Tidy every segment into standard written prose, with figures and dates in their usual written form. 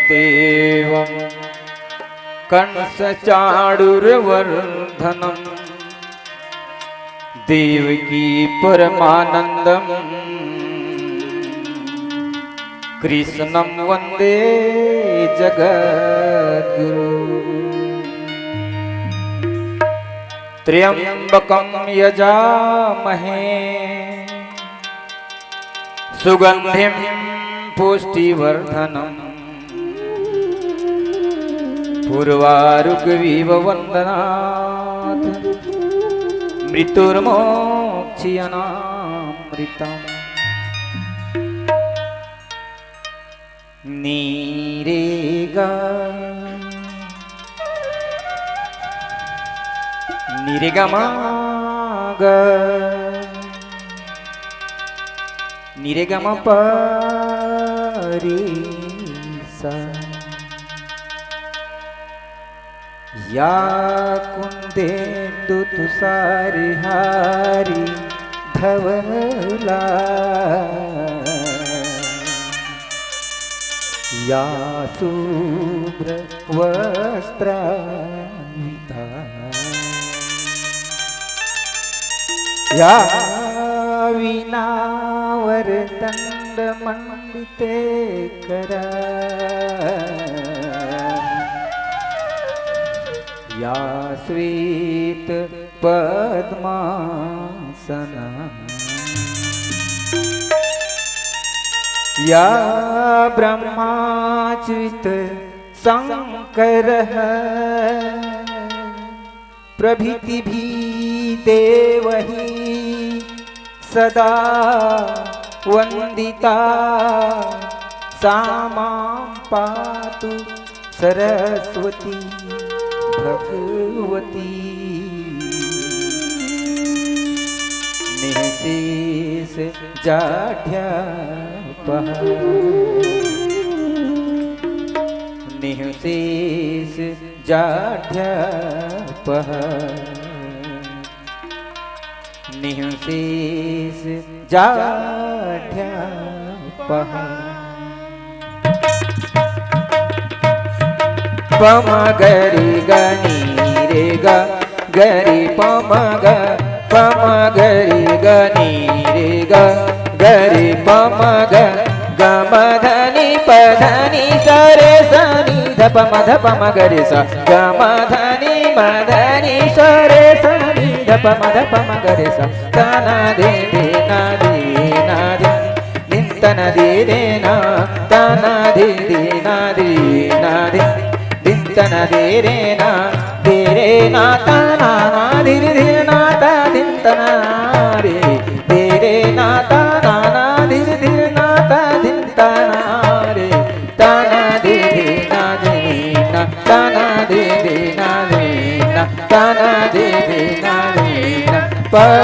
वसुदेवं कंसचाणूरवर्धनं देवकी परमानन्दं कृष्णं वन्दे जगद्गुरु। त्र्यंबकं यजामहे सुगंधिं पुष्टिवर्धनम् पूर्वारुग्वीव वन्दनात् मृत्युर्मोक्ष्यनामृतम्। नीरेगा निरेगमाग निरेगम परिसा या कुंदेन्दु तुषारहारी धवला या शुभ्र वस्त्रान्विता या वीणावरदण्डमण्डिते करा या श्वेत पद्मासना या ब्रह्माच्युत शंकरः प्रभृति भी देवहि सदा वंदिता सा मां पातु सरस्वती भगवती। निःशेष जाढ्यापः निःशेष जाढ्यापः निःशेष जाढ्यापः। पम गरि गनि रे ग गरि पम ग पम गरि गनि रे ग गरि पम ग गम धनि पधनि सरे सनि धप मध पम गरि स गम धनि मधनि सरे सनि धप मध पम गरि स तना दे दे ना दे ना दे निंतन दे दे ना तना दे दे ना दे ना दे दिंतन दे रे ना तना ना धीरे धीरे ना ता दिंतना रे दे रे ना तना ना धीरे धीरे ना ता दिंतना रे तना दे दे ना दे ना तना दे दे ना दे ना तना दे दे ना दे ना परिसा।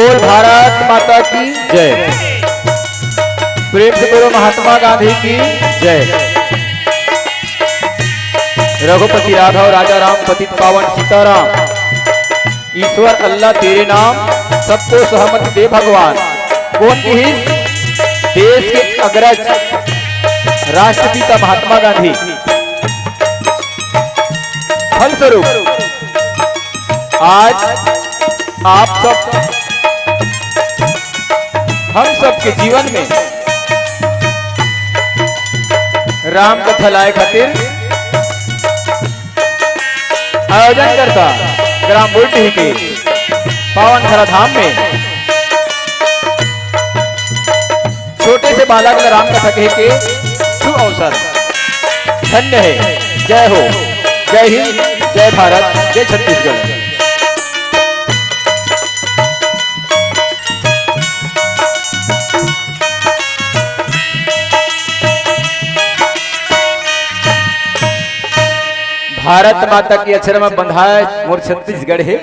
बोल भारत माता की जय। प्रेम से बोलो महात्मा गांधी की जय। रघुपति राघव राजा राम पतित पावन सीताराम। ईश्वर अल्लाह तेरे नाम सबको सहमति दे भगवान। कौन हित देश के अग्रज राष्ट्रपिता महात्मा गांधी। फलस्वरूप आज आप सब हम सब के जीवन में राम कथा लाए खातिर आयोजन करता ग्राम बुलटी के पावन धरा धाम में छोटे से बालक राम कथा कह के शुभ अवसर धन्य है। जय हो, जय हिंद, जय भारत, जय छत्तीसगढ़। भारत माता की अक्षर में बंधाए मोर छत्तीसगढ़ है।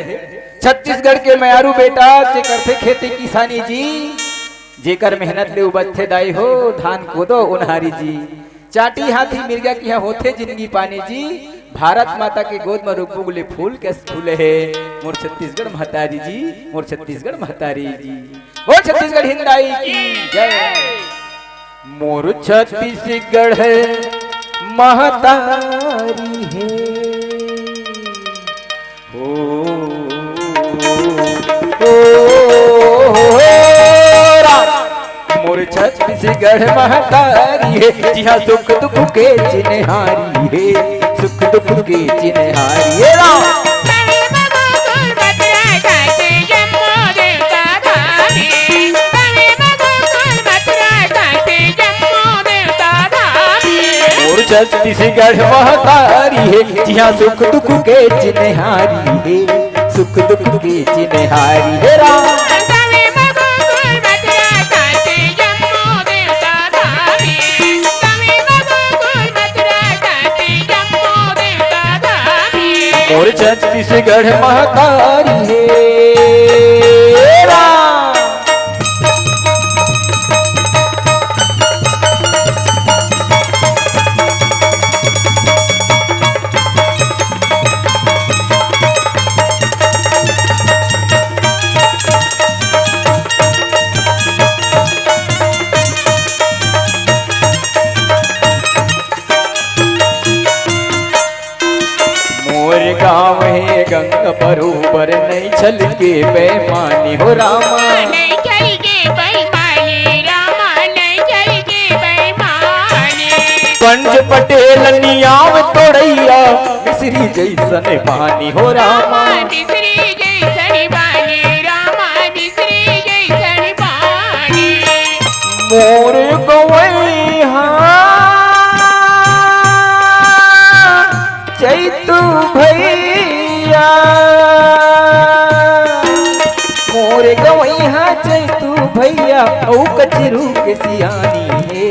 छत्तीसगढ़ के मयारू बेटा जे करथे खेती किसानी जी, जेकर मेहनत ले उबथे दाई हो धान कोदो उनहारी जी। चाटी हाथी मिर्गा की होथे जिंदगी पानी जी। भारत माता के गोद में रुक बुगले फूल के फूले है मोर छत्तीसगढ़ महतारी जी, मोर छत्तीसगढ़ महतारी जी। वो छत्तीसगढ़ हिंदाई की जय। मोर छत्तीसगढ़ है महतारी है। मोर छत्तीसगढ़ महतारी है। जी हाँ, सुख दुख के चिन्हारी है, सुख दुख के चिन्हारी है। छत्तीसगढ़ महतारी है। जी हाँ, सुख दुख के चिन्हारी है, सुख दुख के चिन्हारी है। मोर छत्तीसगढ़ महतारी है। गाँव है गंगा बरोबर नहीं छल के बेमानी हो रामा, नहीं छल के बेमानी रामा, नहीं छल के बेमानी। पंज पटेल नियाव तोड़ैया मिश्री जैसन पानी हो रामा, मिश्री जैसन पानी रामा, मिश्री जैसन पानी। मोर गवैया चैतू भैया, मोर गवैया चैतू भैया। औ कचरू के सियानी है,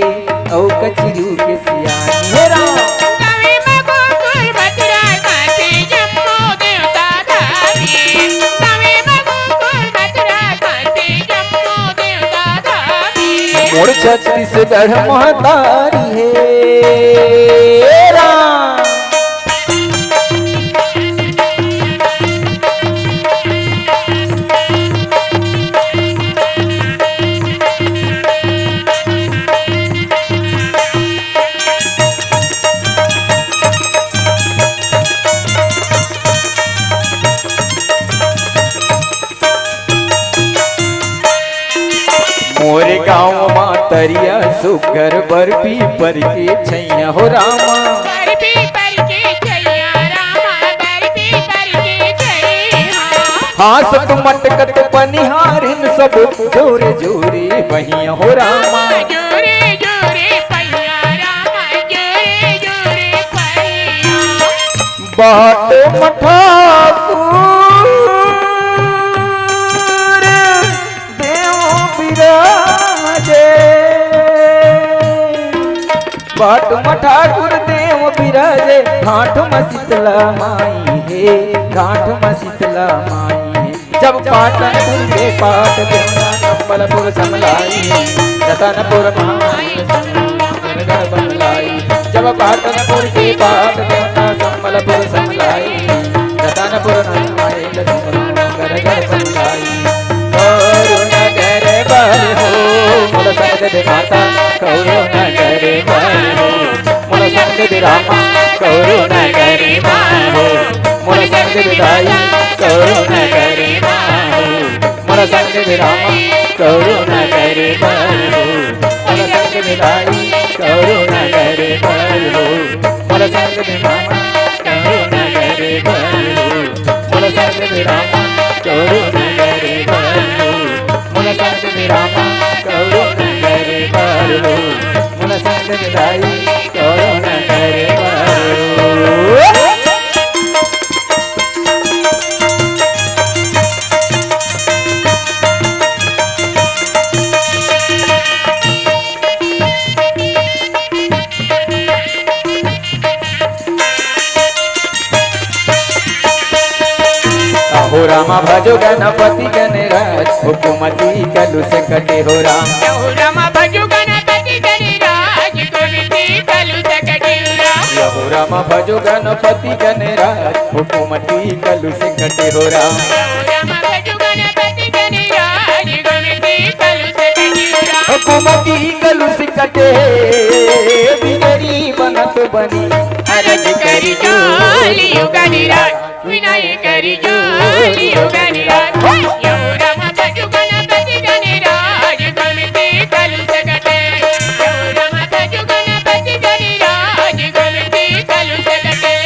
औ कचरू के सियानी है राम। कवि मगुकुल मथुरा काशी जम्मू देवता धामी, कवि मगुकुल मथुरा काशी जम्मू देवता धामी। मोर छत्तीसगढ़ महतारी है राम। मोरे गाँव मातरिया सुगर बर्फी पर के छैया हो रामा, बर्फी पर के छैया रामा, बर्फी पर के छैया। हाथ मटकत पनिहारिन सब जोरे जोरे बहिया हो रामा, जोरे जोरे पैया रामा, जोरे जोरे पैया। बाट मठापुर देव बिराजे, बाट मठापुर देव बिराजे। घाट में शीतला माई है, घाट में शीतला माई है। जब पाटनपुर के पाट देवना नंबलपुर समलाई रतनपुर माई घर बमलाई जब पाटनपुर के पाट देवना संबलपुर समलाई रतनपुर माई घर घर बमलाई कौरव नगर बल हो मोल संग माता कौरव नगर बल हो मोल संग रामा कौरव नगर मां हो मोल संग विदाई कौरव नगर मां हो मोल संग रामा कौरव नगर बल हो मोल संग विदाई कौरव नगर बल हो मोल संग रामा कौरव नगर बल हो मोल संग रामा कौरव नगर बल हो मोल संग रामा कौरव नगर बल हो मोल संग विदाई कौरव नगर बल हो हो रामा भजो गणपति गणराज हुकुमती कलु से कटे हो राम रामा भजो गणपति गणराज हुकुमती कलु से कटे हो राम हो रामा भजो गणपति गणराज हुकुमती कलु से कटे हो राम रामा भजो गणपति गणराज हुकुमती कलु से कटे हो राम हुकुमती कलु से कटे बिगड़ी बनत बनी अरज करी जोलियो गणराज विनायक करी जोलियो गणराज यो रामा भजो गणपति गणराज हुकुमती कलु से कटे यो रामा भजो गणपति गणराज हुकुमती कलु से कटे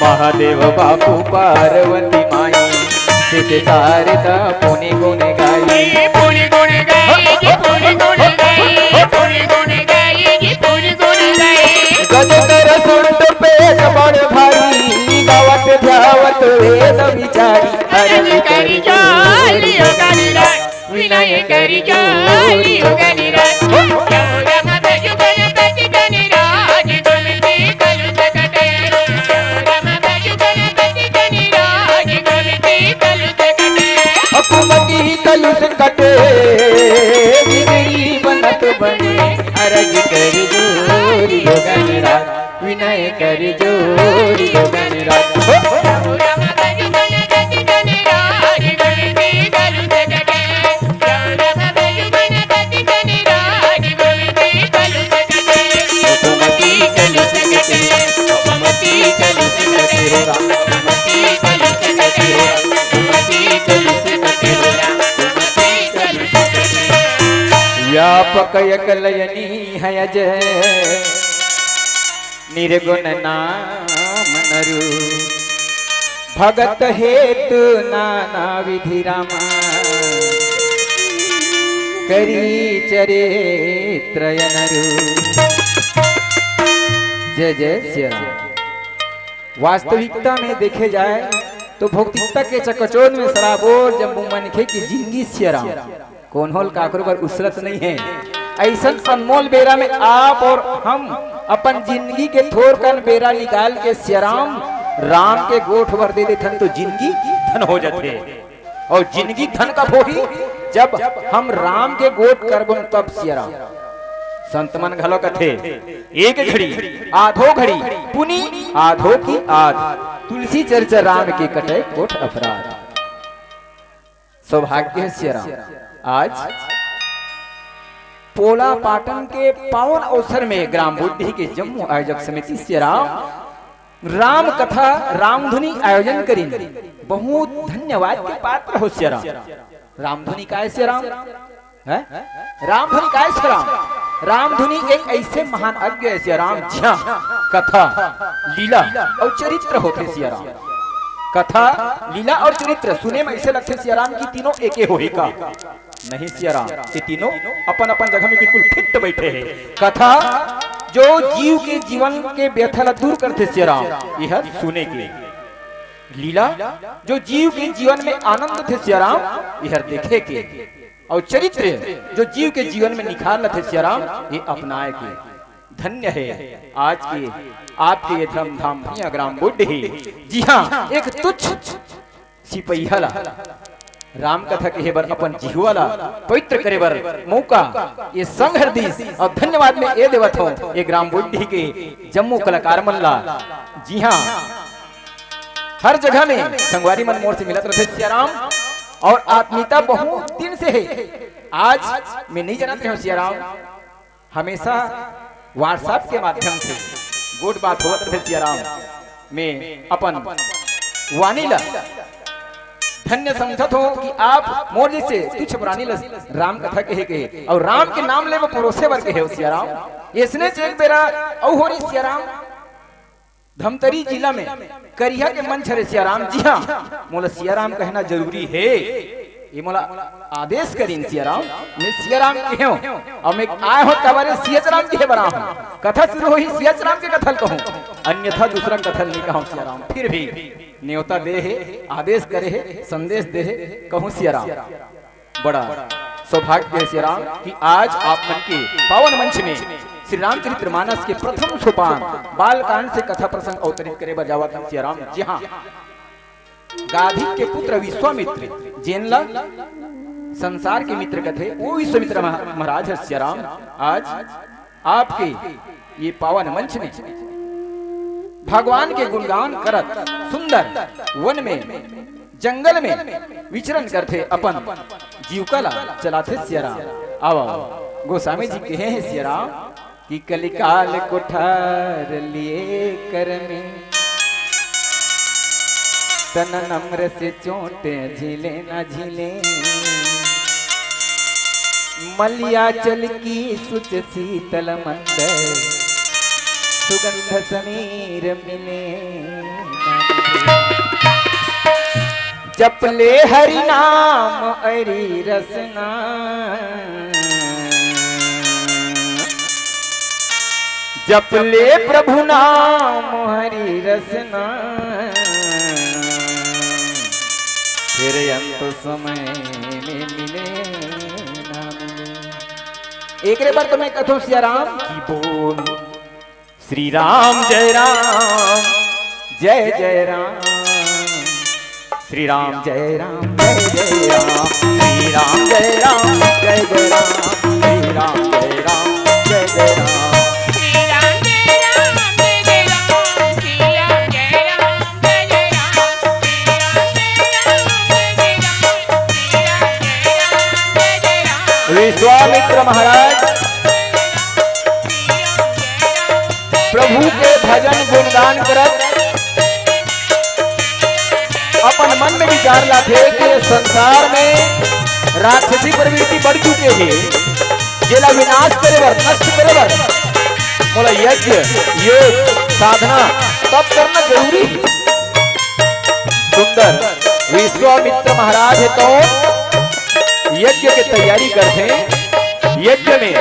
महादेव बापू पार्वती माई से सारदा पुनि गुण गाई पुनि गुण गाई पुनि गुण गाई पुनि गुण गाई पुनि गुण गाई गजकर सुंट पेट बड़ भारी गावत ध्यावत वेद विचारी अरज करी जोलियो गणराज विनायक करी जोलियो गणराज यो रामा भजो गणपति गणराज हुकुमती कलु से कटे यो रामा भजो गणपति गणराज हुकुमती कलु से कटे हुकुमती कलु से कटे बिगड़ी बनत बने अरज करी जोरी गणराज विनय करी जोरी गणराज यो रामा भजो गणपति गणराज हुकुमती कलु से कटे यो रामा भजो गणपति गणराज हुकुमती कलु से कटे हुकुमती कलु से कटे हुकुमती कलु से कटे हुकुमती कलु से कटे हुकुमती कलु से कटे हुकुमती कलु से कटे व्यापक यकलयनी है अजय निर्गुण नाम नरु भगत हेतु नाना विधि रामा करी चरित्र नरु जय जय श्री राम। वास्तविकता में देखे जाए तो भौतिकता के चकचोर में सराबोर जम्बू मनखे की जिंदगी श्री राम कौन होल काकरो पर उसरत नहीं है। ऐसा अनमोल बेरा में आप और हम अपन जिंदगी के थोर कन बेरा निकाल के श्याराम राम के गोठ भर दे देथन तो जिंदगी धन हो जाते और जिंदगी धन कब होगी जब हम राम के गोठ करबन तब श्याराम। संत मन घलो कथे एक घड़ी आधो घड़ी पुनी आधो की आध तुलसी चर्चा राम के कटे कोट अपराध। सौभाग्य है श्याराम आज पोला पाटन के पावन अवसर में ग्राम बुद्धि के जम्मू आयोजक समिति से राम कथा रामधुनी आयोजन करेंगे। बहुत धन्यवाद के पात्र हो श्री राम। रामधुनी काय श्री राम है रामधुनी काय श्री राम। रामधुनी एक ऐसे महान अज्ञ है श्री राम जहाँ कथा लीला और चरित्र होते श्री राम। कथा लीला और चरित्र सुने में ऐसे लगते श्री राम की तीनों एके होई का नहीं श्री राम ये तीनों अपन अपन जगह में बिल्कुल फिट बैठे हैं। कथा जो जीव के जीवन के व्यथा दूर करते श्री राम यह सुने के लीला जो जीव के जीवन में आनंद थे सियाराम यह देखे के, और चरित्र जो जीव के जीवन में निखार थे सियाराम ये अपनाए के। धन्य है आज के आपके ये धर्म धाम भैया ग्राम बुढ़ी। जी हाँ, एक तुच्छ सिपहिला राम कथा के बर अपन जिहवाला पवित्र करे बर मौका ये संग हरदीस और धन्यवाद में ये देवत हो ये ग्राम बुढ़ी के जम्मू कलाकार मल्ला। जी हाँ, हर जगह में संगवारी मन मोर से मिलत रहे सियाराम, और आत्मीयता बहुत दिन से है। आज मैं नहीं जानते हूँ सियाराम, हमेशा व्हाट्सएप के माध्यम से गोट बात होत रहे सियाराम। मैं अपन वानीला धन्य समझत हो कि आप मोर जैसे तुच्छ प्राणी राम कथा कहे के और राम के नाम ले वो परोसे बर के है सियाराम। इसने चेक बेरा औ हो रही सियाराम धमतरी जिला में करिया के मन छरे सियाराम। जी हाँ, मोला सियाराम कहना जरूरी है, ये मोला आदेश करीन सियाराम। मैं सियाराम के हूँ और मैं आया हूँ तबारे सियाराम के बना हूँ। कथा शुरू हुई सियाराम के कथल कहूँ, अन्यथा दूसरा कथल नहीं कहूँ सियाराम। फिर भी न्योता दे है, आदेश करे है, संदेश दे है, कहूँ सियाराम। बड़ा सौभाग्य है सियाराम कि आज आप मन के पावन मंच में श्री रामचरितमानस के प्रथम सोपान बालकांड से कथा प्रसंग अवतरित करे बजावत हम सियाराम। जी हाँ, गाधी के पुत्र विश्वामित्र जेनला संसार के मित्र कथे वो विश्वामित्र महाराज है सियाराम। आज आपके ये पावन मंच में भगवान के गुणगान करत सुंदर वन में जंगल में विचरण करते अपन जीवकला चलाते सियाराम। आओ गोस्वामी जी कहे हैं सियाराम कि कलिकाल कुठार लिए कर में तन नम्र से चोटे झीले न झीले, मलियाचल की सुच शीतल मंद सुगंध समीर मिले। जपले हरि नाम अरि रसना, जपले प्रभु नाम हरि रसना, फिर अंत समय में मिले ना मिले। एक बार तो मैं कथो सियाराम की बोल श्री राम जय राम जय जय राम, श्री राम जय राम जय जय राम, श्री राम जय राम जय जय राम, श्री राम जय राम जय जय राम। विश्वामित्र महाराज प्रभु के भजन गुणगान करत अपन मन में विचार लाते कि संसार में राक्षसी प्रवृत्ति बढ़ चुके हैं, जेला विनाश करे बर नष्ट करे बर बोला यज्ञ योग साधना तब करना जरूरी है। सुंदर विश्वामित्र महाराज है तो यज्ञ की तैयारी करते, यज्ञ में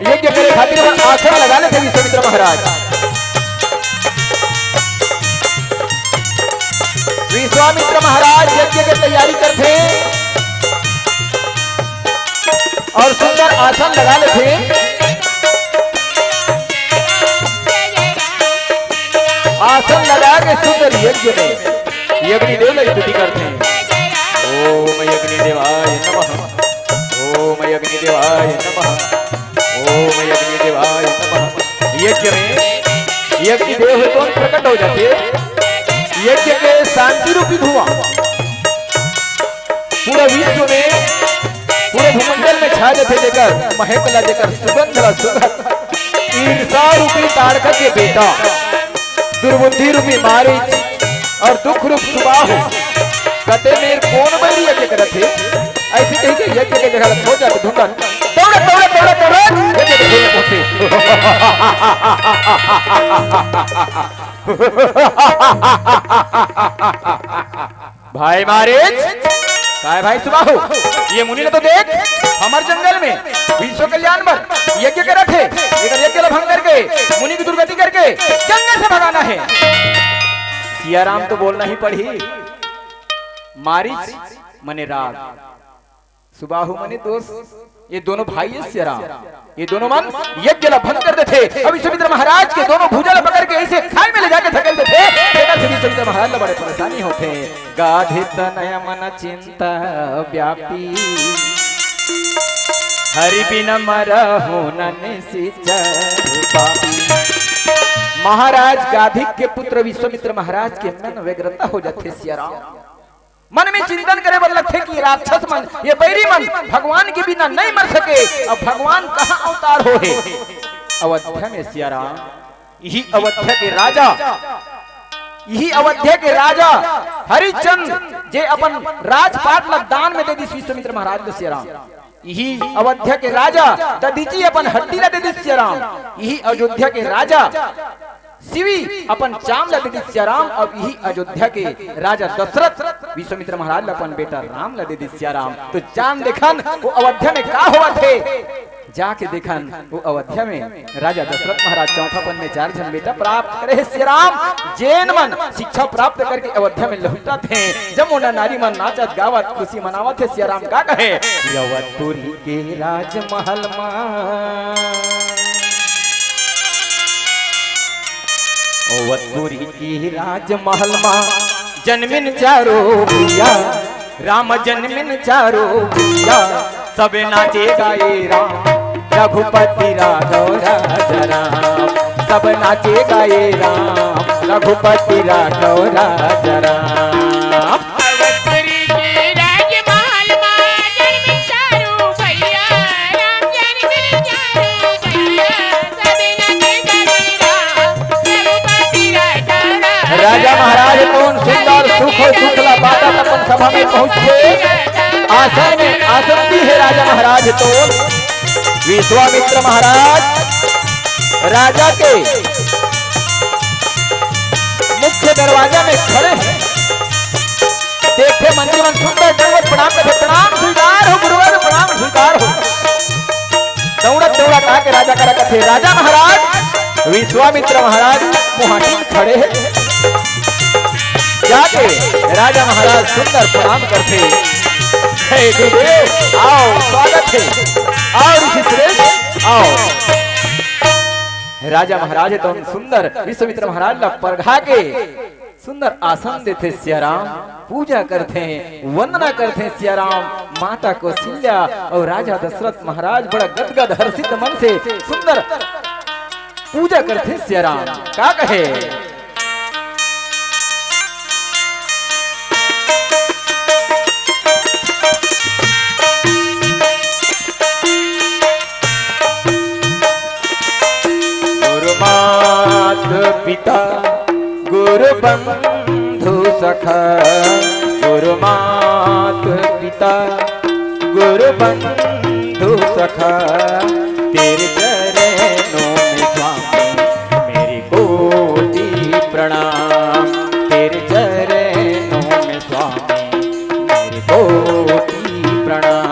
यज्ञ करे खातिर आसन लगा लेते विश्वामित्र महाराज। विश्वामित्र महाराज यज्ञ की तैयारी करते और सुंदर आसन लगा लेते, आसन लगा के सुंदर यज्ञ में यज्ञदेव की स्तुति करते हैं। ओम यज्ञदेवाय नमः, ओम यज्ञदेवाय नमः, ओम यज्ञदेवाय नमः। यज्ञ में यज्ञदेव तो प्रकट हो जाते, यज्ञ के शांति रूपी धुआं पूरे विश्व में पूरे भूमंडल में छा जाते, देकर महकला देकर सुगंधला सुगंध। ईर्षा रूपी तारका के बेटा, दुर्बुद्धि रूपी मारीच और दुख रूप सुबाहु कते मेर कौन बड़ी यज्ञ करत है, ऐसे कहीं के यज्ञ के जगह हो जाते ढूंढन दौड़े दौड़े दौड़े दौड़े यज्ञ के धुएं पहुंचे। भाई मारीच काय भाई सुबाहु ये मुनि ने तो देख हमारे जंगल में विश्व कल्याण पर यज्ञ के रखे, यज्ञ भंग करके मुनि की दुर्गति करके जंगल से भगाना है। सियाराम तो बोलना ही पड़ी। मारीच मने राग, सुबाहु मने दोस्त, ये दोनों भाई है सियाराम। ये दोनों मन यज्ञ भंग करते थे। अब विश्वामित्र महाराज के दोनों भुजा पकड़ के ऐसे खाई में ले जाके धकेलते थे। विश्वामित्र महाराज बड़े परेशानी होते। गाधे तनय मन चिंता व्यापी, हरि बिन मरहु न निशिचर पापी। महाराज गाधिक के पुत्र विश्वामित्र महाराज के मन व्यग्रता हो जाते। सियाराम मन में चिंतन करे बल लगते कि राक्षस मन, ये बैरी मन भगवान के बिना नहीं मर सके। अब भगवान कहाँ अवतार हो है? अयोध्या में सियाराम। यही अयोध्या के राजा, यही अयोध्या के राजा हरिश्चंद्र जे अपन राजपाट लग दान में दे दी विश्वामित्र महाराज को। सियाराम यही अयोध्या के राजा दधीची अपन हड्डी ला दे दी। सियाराम यही अयोध्या के राजा शिवी अपन चाम ला दे दी। सियाराम अब यही अयोध्या के राजा दशरथ विश्वामित्र महाराज ला अपन बेटा राम ला दे दी। सियाराम तो चाम देखन वो अयोध्या में का हुआ थे, जाके देखन वो अयोध्या में राजा दशरथ महाराज चौथापन में 4 जन बेटा प्राप्त करे। सियाराम जैन मन शिक्षा प्राप्त करके अयोध्या में लौटा थे। जमुना नारी मन नाचत गावत खुशी मनावत थे। सियाराम का कहे अवधपुरी के राजमहल अवधपुरी की राजमहल जन्मिन चारो भैया, राम जन्मिन चारो भैया। सब नाचे गाए राम रघुपति राघव राजा राम। सब नाचे गाए राम रघुपति राघव राजा राम। अवधपुरी के राजमहल में जन्मिन चारो भैया, राम जन्मिन चारो भैया। सब नाचे गाए राम रघुपति राघव राजा। राजा महाराज कौन सुंदर सुख और सुखला बात अपन सभा में पहुंचे। आसन में आसक्ति है राजा महाराज तो विश्वामित्र महाराज राजा के मुख्य दरवाजा में खड़े हैं। देखे मंत्री मन सुंदर दंडवत प्रणाम करते। प्रणाम स्वीकार हो गुरुवर, प्रणाम स्वीकार हो। दौड़त दौड़त आके राजा करा कथे। राजा महाराज विश्वामित्र महाराज मुहाटी में खड़े हैं। जाके राजा महाराज सुंदर प्रणाम करते। गुरुदेव आओ, स्वागत है, आओ ऋषि श्रेष्ठ आओ। राजा महाराज तो सुंदर विश्वामित्र महाराज ला परघा के सुंदर आसन देते। सियाराम पूजा करते हैं, वंदना करते हैं। सियाराम माता कौशल्या और राजा दशरथ महाराज बड़ा गदगद हर्षित मन से सुंदर पूजा करते। सियाराम का कहे पिता गुरु बंधु सखा, गुरु मात पिता गुरु बंधु सखा। तेरे चरणों में स्वामी मेरी कोटि प्रणाम। तेरे चरणों में स्वामी मेरी कोटि प्रणाम।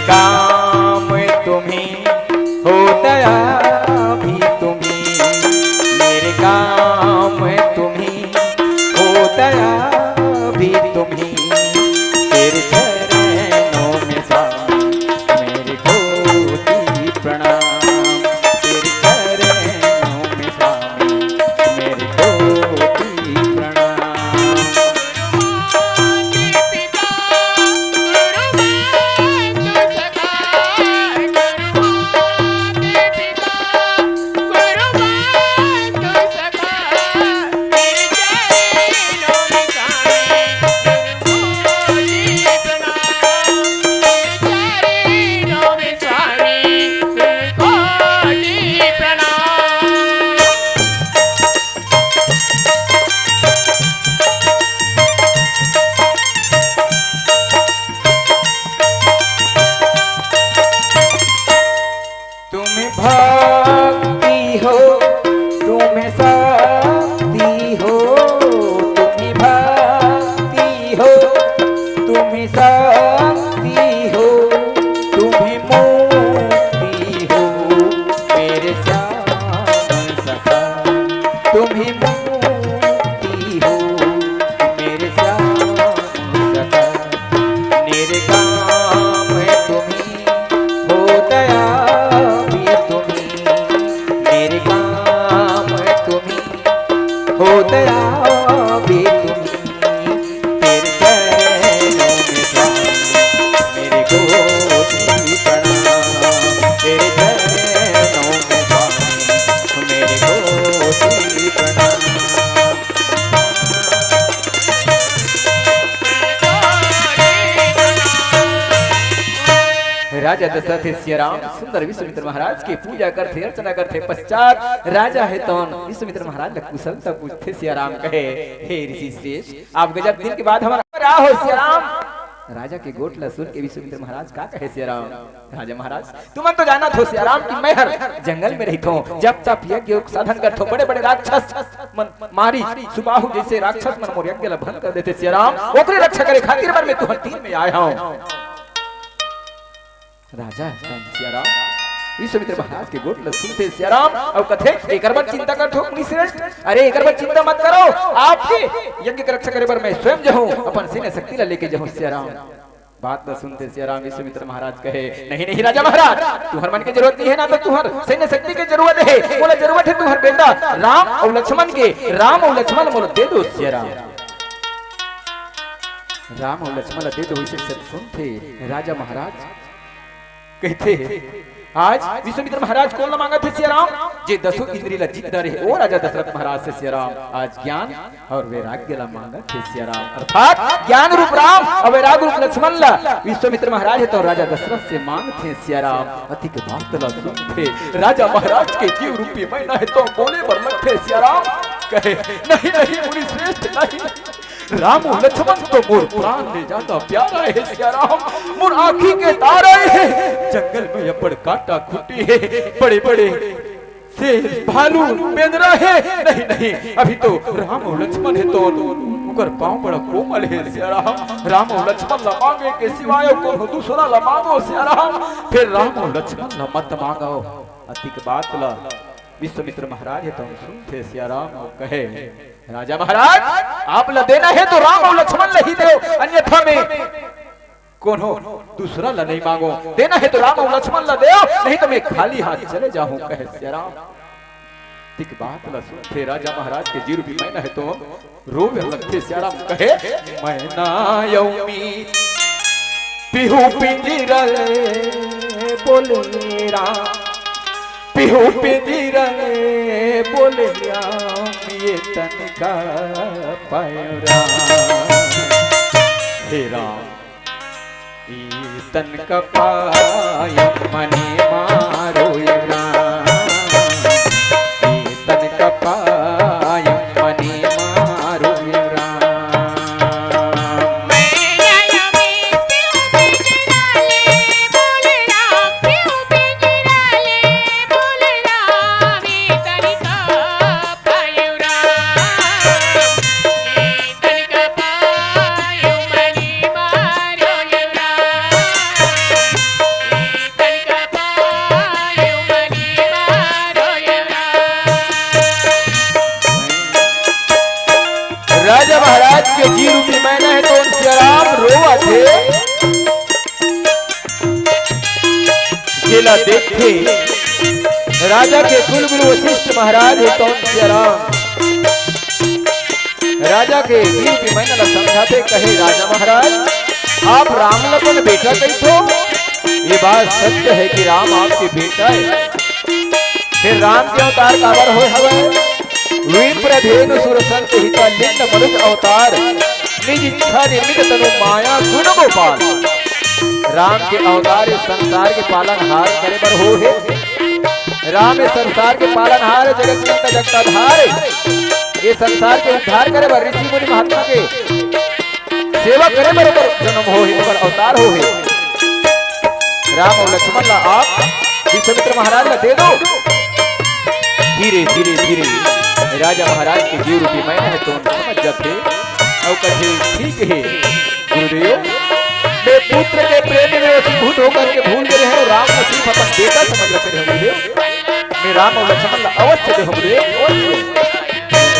काम तुम्हें राजा दशरथ सिया राम सुंदर विश्वामित्र महाराज की पूजा करते अर्चना करते पश्चात राजा है तो विश्वामित्र महाराज कुशलता पूछते सिया राम कहे हे ऋषि श्रेष्ठ आप गजब दिन के बाद हमारा हो सिया राम। राजा के गोटला सुन के विश्वामित्र महाराज का कहे सिया राम राजा महाराज तुम तो जाना थो सिया राम कि मैं हर जंगल में रहता हूँ जब तक यज्ञ साधन करते बड़े बड़े राक्षस मारी सुबाहु जैसे राक्षस मन मोर यज्ञ भंग कर देते सिया राम ओकरे रक्षा करे खातिर पर मैं तुहर तीर में आया हूँ। राजा सिया राम विश्वामित्र महाराज के गोटला सुनते सिया राम और कथे एक बार चिंता कर ठोक मुनि श्रेष्ठ अरे एक बार चिंता मत करो आपके यज्ञ की रक्षा करे पर मैं स्वयं जाऊं अपन सैन्य शक्ति ला लेके जाऊं सिया राम। बात तो सुनते सिया राम विश्वामित्र महाराज कहे नहीं नहीं राजा महाराज तुहर मन की जरूरत नहीं है ना तो तुहर सैन्य शक्ति की जरूरत है बोला जरूरत है तुहर बेटा राम और लक्ष्मण के राम और लक्ष्मण बोलो दे दो सिया राम। राम और लक्ष्मण दे दो इसे सब सुनते राजा महाराज कहते आज विश्वामित्र महाराज कौन मांगा थे सिया राम जे दसों इंद्रिय ला जीत रहे ओ राजा दशरथ महाराज से सिया राम आज ज्ञान और वैराग्य ला मांगा थे सिया राम अर्थात ज्ञान रूप राम और वैराग्य रूप लक्ष्मण ला विश्वामित्र महाराज है तो राजा दशरथ से मांगते सिया राम अति के बात ला सुनते राजा महाराज के जीव रूपी मैना है तो बोले पर लगते सिया राम कहे नहीं नहीं मुनि श्रेष्ठ नहीं राम लक्ष्मण तो मोर प्राण ले जाता प्यारा है सिया राम मोर आँखी के तारे है जंगल में यपड़ काटा खुटी है बड़े बड़े से भालू बेंदरा है नहीं नहीं अभी तो राम और लक्ष्मण है तो उकर पांव बड़ा कोमल है सिया राम और लक्ष्मण ला मांगे के सिवाय को दूसरा ला मांगो सिया राम फिर राम और लक्ष्मण ला मत मांगो अतिक बात ला विश्वामित्र महाराज है तो सुनते सिया राम कहे राजा महाराज आप ला देना है तो राम और लक्ष्मण ला ही दो अन्यथा में कौन हो दूसरा ला नहीं मांगो देना है तो राम और लक्ष्मण ला दो नहीं तो मैं खाली हाथ चले जाऊं कहे सिया राम। ठीक बात ला सुनते राजा महाराज के जीव भी मैना है तो रोवे लगते सिया राम कहे मैना यौमी पिहु पिंजरा बोले राम पिहु पिंजरा बोले ये तन का पायो राम हे राम ये तन का पायो मने मारो राम ये तन का पायो मने मारो राम। राजा महाराज के जी रूपी मैना है तो सिया राम रोवा थे केला देखे राजा के कुलगुरु वशिष्ठ महाराज है तो सिया राम राजा के जी रूपी मैना ला समझाते कहे राजा महाराज आप राम लखन बेटा कही तो ये बात सत्य है कि राम आपके बेटा है फिर राम के अवतार काबर हो हवे विप्रधेनु सुरसंत हिता लिंग मनुष्य अवतार निज इच्छा निर्मित तनु माया गुण गोपाल राम के अवतार इस संसार के पालनहार करे बर हो है राम इस संसार के पालनहार जगत नियंता जगताधार ये संसार के उद्धार करे बर ऋषि मुनि महात्मा के सेवा करे बर जन्म हो है अवतार हो है राम और लक्ष्मण ला आप विश्वामित्र महाराज ला दे दो। धीरे धीरे धीरे राजा महाराज के जीव रूपी मैना है तो समझ जाते और कहे ठीक है गुरुदेव मैं पुत्र के प्रेम में वशीभूत होकर के भूल गए हैं राम को सिर्फ अपन बेटा समझ रखे हैं गुरुदेव मैं राम और लक्ष्मण अवश्य दे गुरुदेव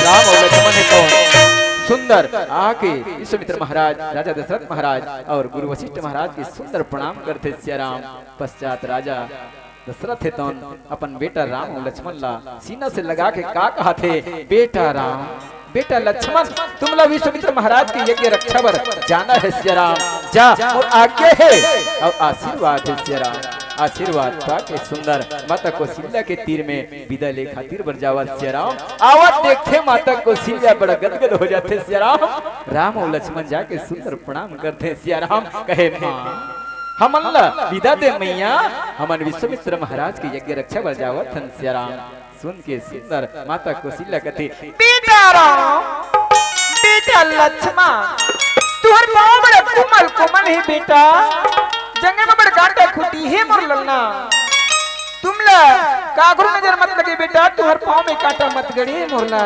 राम और लक्ष्मण है तो सुंदर आके विश्वामित्र महाराज राजा दशरथ महाराज और गुरु वशिष्ठ महाराज की सुंदर प्रणाम करते सिया राम। पश्चात राजा दशरथ तो अपन बेटा राम और लक्ष्मण ला सीना से लगा के का कहा थे बेटा राम बेटा लक्ष्मण तुम लोग विश्वामित्र महाराज की यज्ञ रक्षा बर जाना है सिया राम जा और आज्ञा है और आशीर्वाद है सिया राम आशीर्वाद पाके सुंदर माता कौशल्या के तीर में विदा ले खातिर बर जावा सिया राम आवत देखे माता कौशल्या बड़ा गदगद हो जाते सिया राम। राम और लक्ष्मण जाके सुंदर प्रणाम करते सिया राम कहे मां हमन ला विदा दे मैया हमन विश्वामित्र महाराज की यज्ञ रक्षा बर जावत हन सिया राम। सुन के सुंदर माता कौशल्या कहते बेटा राम बेटा लक्ष्मण तुहर पाँव बड़ा कोमल कोमल है बेटा, जंगल में बड़ा कांटा खुटी है मोर ललना, तुमला कागरू नजर मत लगे बेटा, तुहर पाँव में कांटा मत गड़ी मोरला।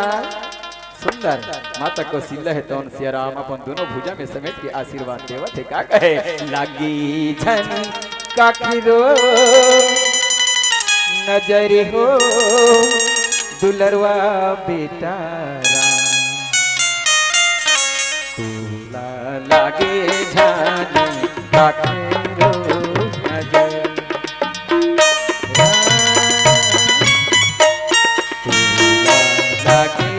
सुंदर माता कौशल्या है तो सिया राम अपन दोनों भुजा में समेट के आशीर्वाद देवत है। का कहे लागी झन काखिरो नजर हो दुलरवा बेटा राम, तुला लागे झन काखिरो नजर तुला लागे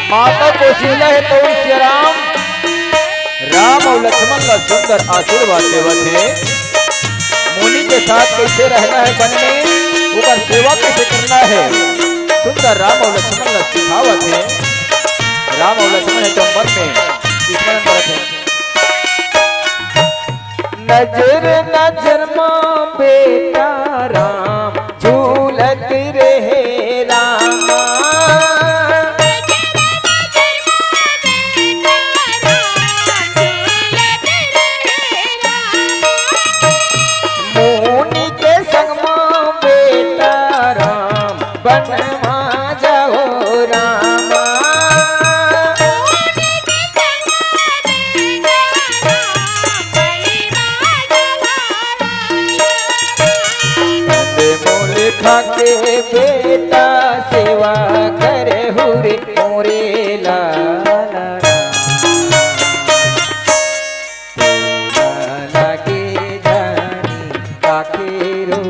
माता कौशल्या है तो सिया राम राम और लक्ष्मण का सुंदर आशीर्वाद देवत है। मुनि के साथ कैसे रहना है वन में, ऊपर सेवा कैसे करना है, सुंदर राम और लक्ष्मण का सिखावत है। राम और लक्ष्मण है तो वन में स्मरण करते हैं। नजर नजर माँ बेटा राम झूलत रहे रामा, के बेटा सेवा करे हुरे मोरे लाला लगे जानी काकेरो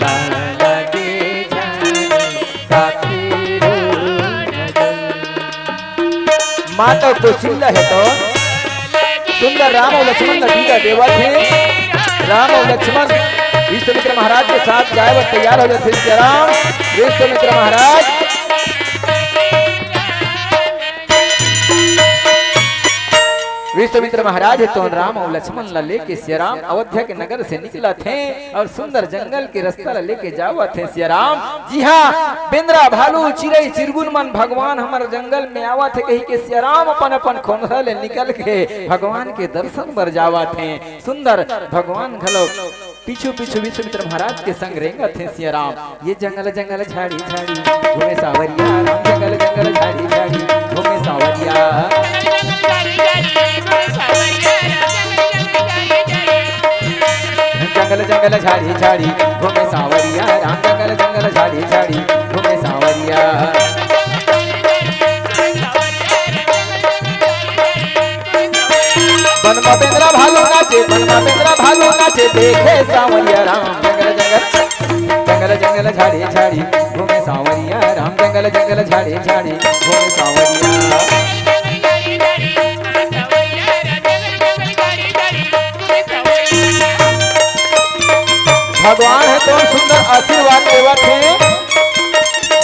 लगे जानी काकेरो। माता कौशल्या है तो सुंदर राम और लक्ष्मण का टीका देवत है। राम और लक्ष्मण विश्वामित्र महाराज के साथ जाए वह तैयार हो जाते। सिया राम विश्वामित्र महाराज विश्वामित्र महाराज है तो राम और लक्ष्मण ला लेके सिया राम अयोध्या के नगर से निकला थे और सुंदर जंगल के रास्ता ला लेके जावा थे सिया राम। जी हाँ, बेंद्रा भालू चिड़ई चिरगुन मन भगवान हमारे जंगल में आवा थे कही के सिया राम अपन अपन खोंखा ले निकल के भगवान के दर्शन बर जावा थे। सुंदर भगवान घलो पीछू पीछू विश्वामित्र महाराज के संग रेंगा थे सिया राम। ये जंगल जंगल झाड़ी झाड़ी घूमे सावरिया राम, जंगल जंगल झाड़ी झाड़ी घूमे सावरिया, जंगल जंगल झाड़ी झाड़ी घूमे सावरिया राम, जंगल जंगल झाड़ी झाड़ी घूमे सावरिया। बनमा बेंद्रा भालू नाचे, बनमा बेंद्रा भालू नाचे देखे सावरिया राम, जंगल जंगल जंगल जंगल झाड़ी झाड़ी घूमे सावरिया राम, जंगल जंगल झाड़ी झाड़ी घूमे सावरिया। भगवान है तो सुंदर आशीर्वाद देवत है।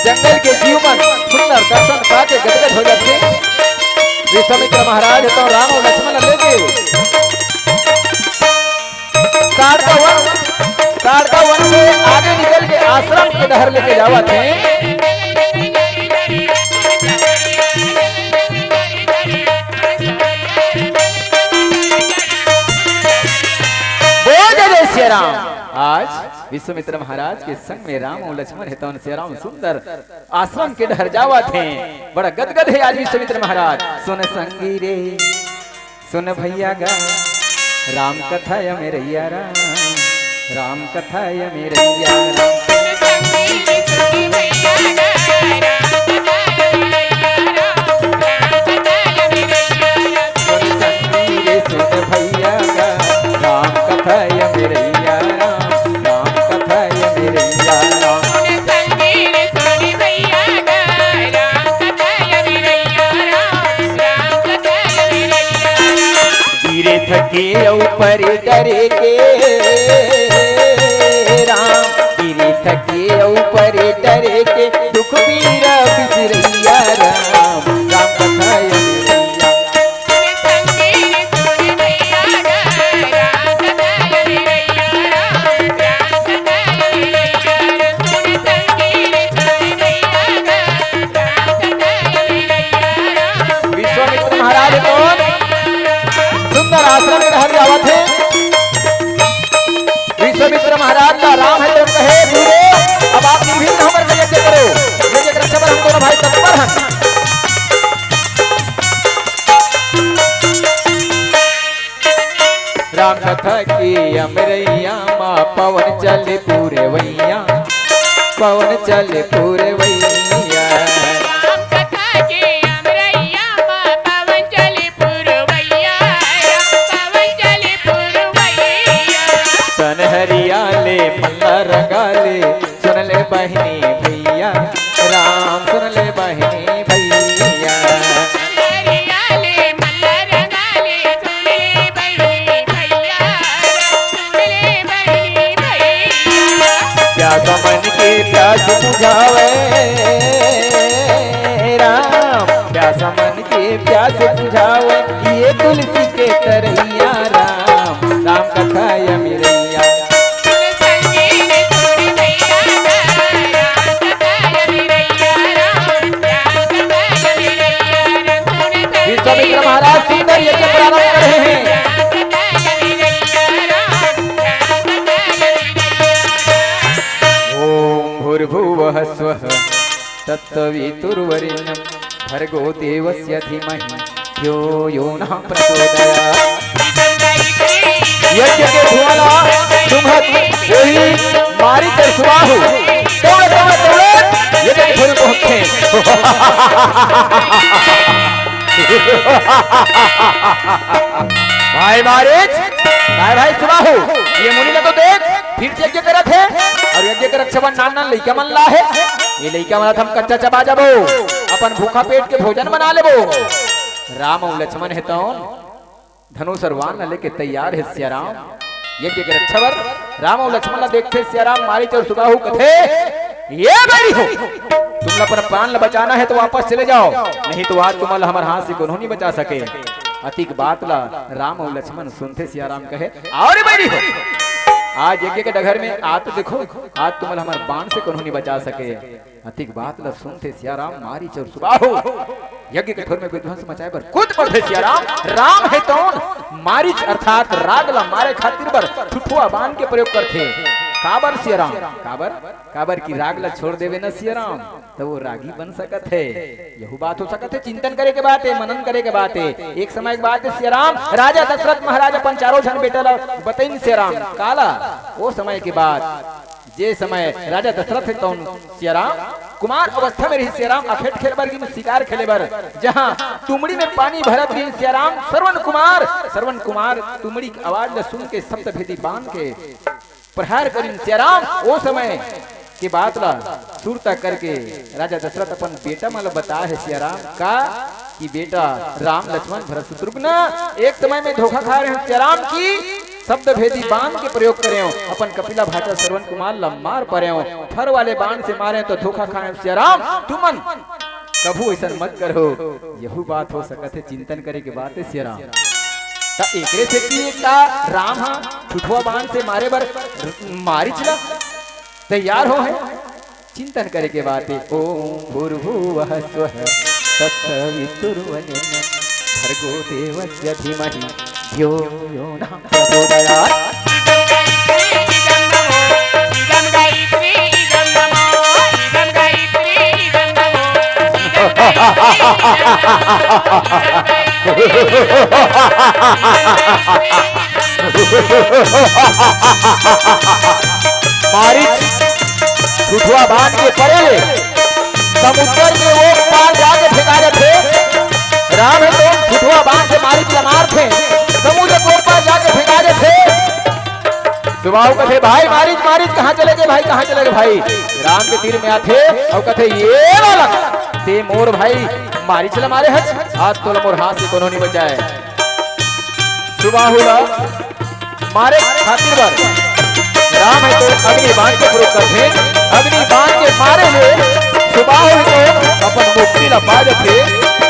जंगल के जीव मन सुंदर दर्शन पाके गदगद हो जाते। विश्वामित्र महाराज है तो राम और लक्ष्मण लेके ताड़का वन से आगे निकल के आश्रम के डहर लेके जावा थे। राम आज विश्वामित्र महाराज के संग में राम और लक्ष्मण है तो सिया राम सुंदर आश्रम के डहर जावा थे। बड़ा गदगद है आज विश्वामित्र महाराज। सुन संगी रे सुन भैया गा राम कथा या मेरैया राम, राम कथा या मेरैया राम। के ऊपर डरे के राम गिरिथ के ऊपर डरे के दुख पीरा बिसरैया राम राम कथा यमिरैया विश्वामित्र महाराज कौन सुंदर आश्रम में रह जावत है। विश्वामित्र महाराज का राम है तो कहे गुरु अब आप निर्भीक होकर के यज्ञ करो, यज्ञ के रक्षा पर हम दोनों भाई तत्पर हैं। राम कथा की अमरैया माँ पवन चले पूरे वैया, पवन चले पूरे वैया। हरियाले मल्ला रंगाले सुन ले बहनी भैया राम सुन ले बहनी भैया हरियाले मल्ला रंगाले सुन ले बहनी भैया सुन ले बहनी भैया प्यास मन के प्यास बुझावे राम प्यास मन के प्यास बुझावे ये तुलसी के तरैया राम राम कथा यमिरैया विश्वामित्र महाराज सुंदर यज्ञ प्रारंभ कर रहे हैं। ओम भूर्भुवः स्वः तत्सवितुर्वरेण्यं भर्गो देवस्य धीमहि धियो यो नः प्रचोदयात्। यज्ञ के धुआं सुमहत वही मारीच और सुबाहु दौड़ दौड़ दौड़ यज्ञ के धुआं पहुंचे। भाई मारीच भाई सुबाहु ये मुनि ने तो देख फिर से यज्ञ करत है और यज्ञ के रक्षावन नान नान लइका मन ला है। ये लइका मन हम कच्चा चबा जाबो अपन भूखा पेट के भोजन बना लेबो। राम और लक्ष्मण है तो धनुष और बाण लेके तैयार है सियाराम यज्ञ के रक्षावर। राम और लक्ष्मण देखते सियाराम मारीच और सुबाहु कथे ये मेरी हो तुम अपना प्राण बचाना है तो वापस चले जाओ नहीं तो आज तुम्हारा हमारे हाथ से कोई नहीं बचा सके। अतिक बात ला राम और लक्ष्मण सुनते सियाराम कहे और मेरी हो आज यज्ञ के डगर में आ तो देखो आज तुम्हारा हमारे बाण से कोई नहीं बचा सके। अतिक बात ला सुनते सियाराम मारीच और सुबाहु यज्ञ के ठोर में विध्वंस मचाए पर कूद पड़ते सियाराम। राम है तो मारीच अर्थात रागला मारे खातिर पर ठुठुआ बाण के प्रयोग करते काबर सियाराम काबर काबर की रागला छोड़ देवे न सियाराम तो वो रागी बन सकत है। यही बात हो सकत है चिंतन करे के बात है मनन करे के बात है। एक समय की बात है सियाराम राजा दशरथ महाराज अपन चारों जन बेटा ला बताइन सियाराम काला वो समय के बाद जे समय राजा दशरथ है तो सियाराम कुमार अवस्था में रही सियाराम अखेट खेलबर की शिकार खेले बर जहाँ तुमड़ी में पानी भरत भी सियाराम श्रवण कुमार तुमड़ी की आवाज ला सुन के सप्तभेदी बांध के प्रहार करीन सियाराम वो समय की बात ला सुरता करके राजा दशरथ अपन बेटा मतलब बता है सियाराम का कि बेटा राम लक्ष्मण भरत शत्रुघ्न एक समय में धोखा खा रहे हैं सियाराम की शब्द भेदी बाण के प्रयोग करे हो अपन कपिला भाषा श्रवण कुमार लम्मार परे हो फर वाले बाण से मारे तो धोखा खाए सियाराम तुमन कभू ऐसा मत करो। यही बात हो सकत है चिंतन करे के बात है सियाराम एकरे से की का राम हा ठुठुआ बाण से मारे बर मारी चला तैयार हो है चिंतन करे के बात है। ओम भूर्भुवः स्वः तत्सवितुर्वरेण्यं भर्गो देवस्य धीमहि धियो यो नः प्रचोदयात्। मारीच ठुठुआ बांध के परे समुद्र के वो पार जाके फेंकारे थे। राम है तो ठुठुआ बांध से मारीच लमार थे समुद्र को पार जाके फेंकारे थे। सुबाहु कथे भाई मारीच मारीच कहाँ चले गए भाई कहाँ चले गए भाई राम के तीर में आते और कथे ये वाला ते मोर भाई मारीच लमारे हच हाथ तो मोर हाथ से कोनो नहीं बचाए। सुबाहुला मारे खातिर बर राम है तो अग्नि बाण के प्रयोग करते अग्नि बाण के मारे हुए सुबाहु तो अपन मुक्ति ला पा थे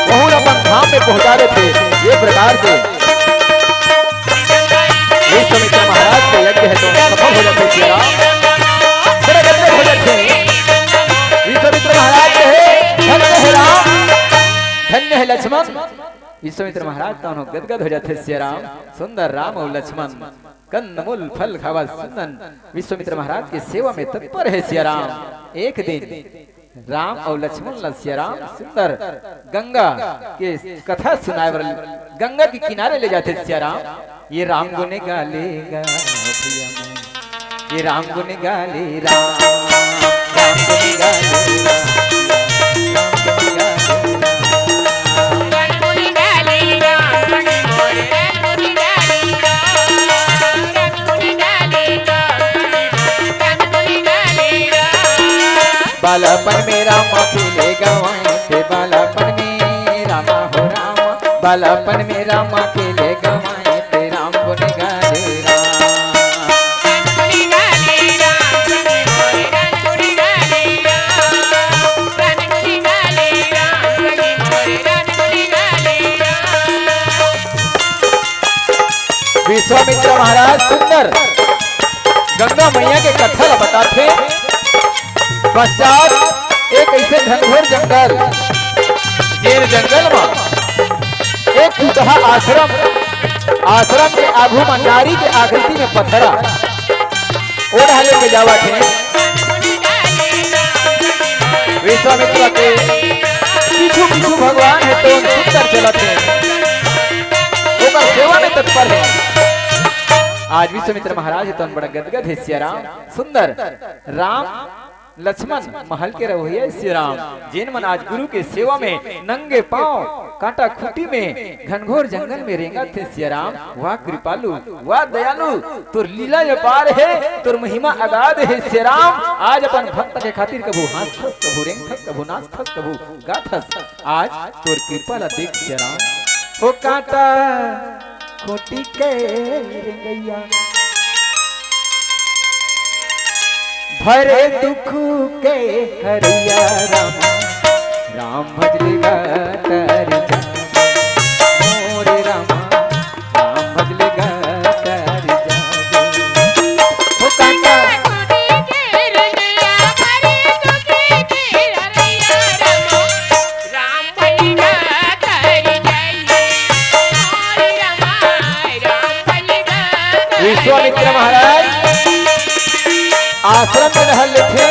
वहू अपन धाम में पहुंचा थे। ये प्रकार से विश्वामित्र महाराज के यज्ञ है तो सफल हो जाते सिया राम बड़े गद्दे हो जाते। विश्वामित्र महाराज कहे धन्य है राम धन्य है लक्ष्मण। विश्वामित्र महाराज तो गदगद हो जाते सिया राम सुंदर राम और लक्ष्मण कंदमूल फल खावा सुंदर विश्वामित्र महाराज की सेवा में तत्पर है सिया राम। एक दिन राम और लक्ष्मण सिया राम सुंदर गंगा के कथा सुनाए गंगा के किनारे ले जाते सिया राम। ये राम गुने गालेगा ये राम गुने गाले राम गुने गाले बालापन में रामा खेले गवाए थे बालापन में रामा हो रामा बालापन में रामा खेले गवाए थे राम गुने गाले विश्वामित्र महाराज सुंदर गंगा मैया के कथा बताते। पश्चात एक ऐसे घनघोर जंगल जेर जंगल में एक कुतहा आश्रम आश्रम के आगू में नारी के आकृति में पत्थरा ओढ़ा लेके जावा थे। विश्वामित्र के पीछू पीछू भगवान है तो सुंदर चलत है ओकर सेवा में तत्पर है। आज विश्वामित्र महाराज है तो बड़ा गदगद है सिया राम सुंदर राम लक्ष्मण महल के रहोइया श्री राम जिन मन आज गुरु के सेवा में नंगे पांव कांटा खूटी में घनघोर जंगल में रेंगा थे श्री राम। वाह कृपालु वाह दयालु तुर लीला अपार है तुर महिमा अगाध है श्री राम। आज अपन भक्त के खातिर कबू हाथस कबू रेंगथस कबू नाचथस कबू गाथस आज तुर कृपा ला देख श्री राम। ओ कांटा खूटी के रेंगैया भरे दुख के हरिया राम राम भजलेगा तर मोरे राम राम भजलेगा तर विश्वामित्र महाराज आश्रम में रह लेते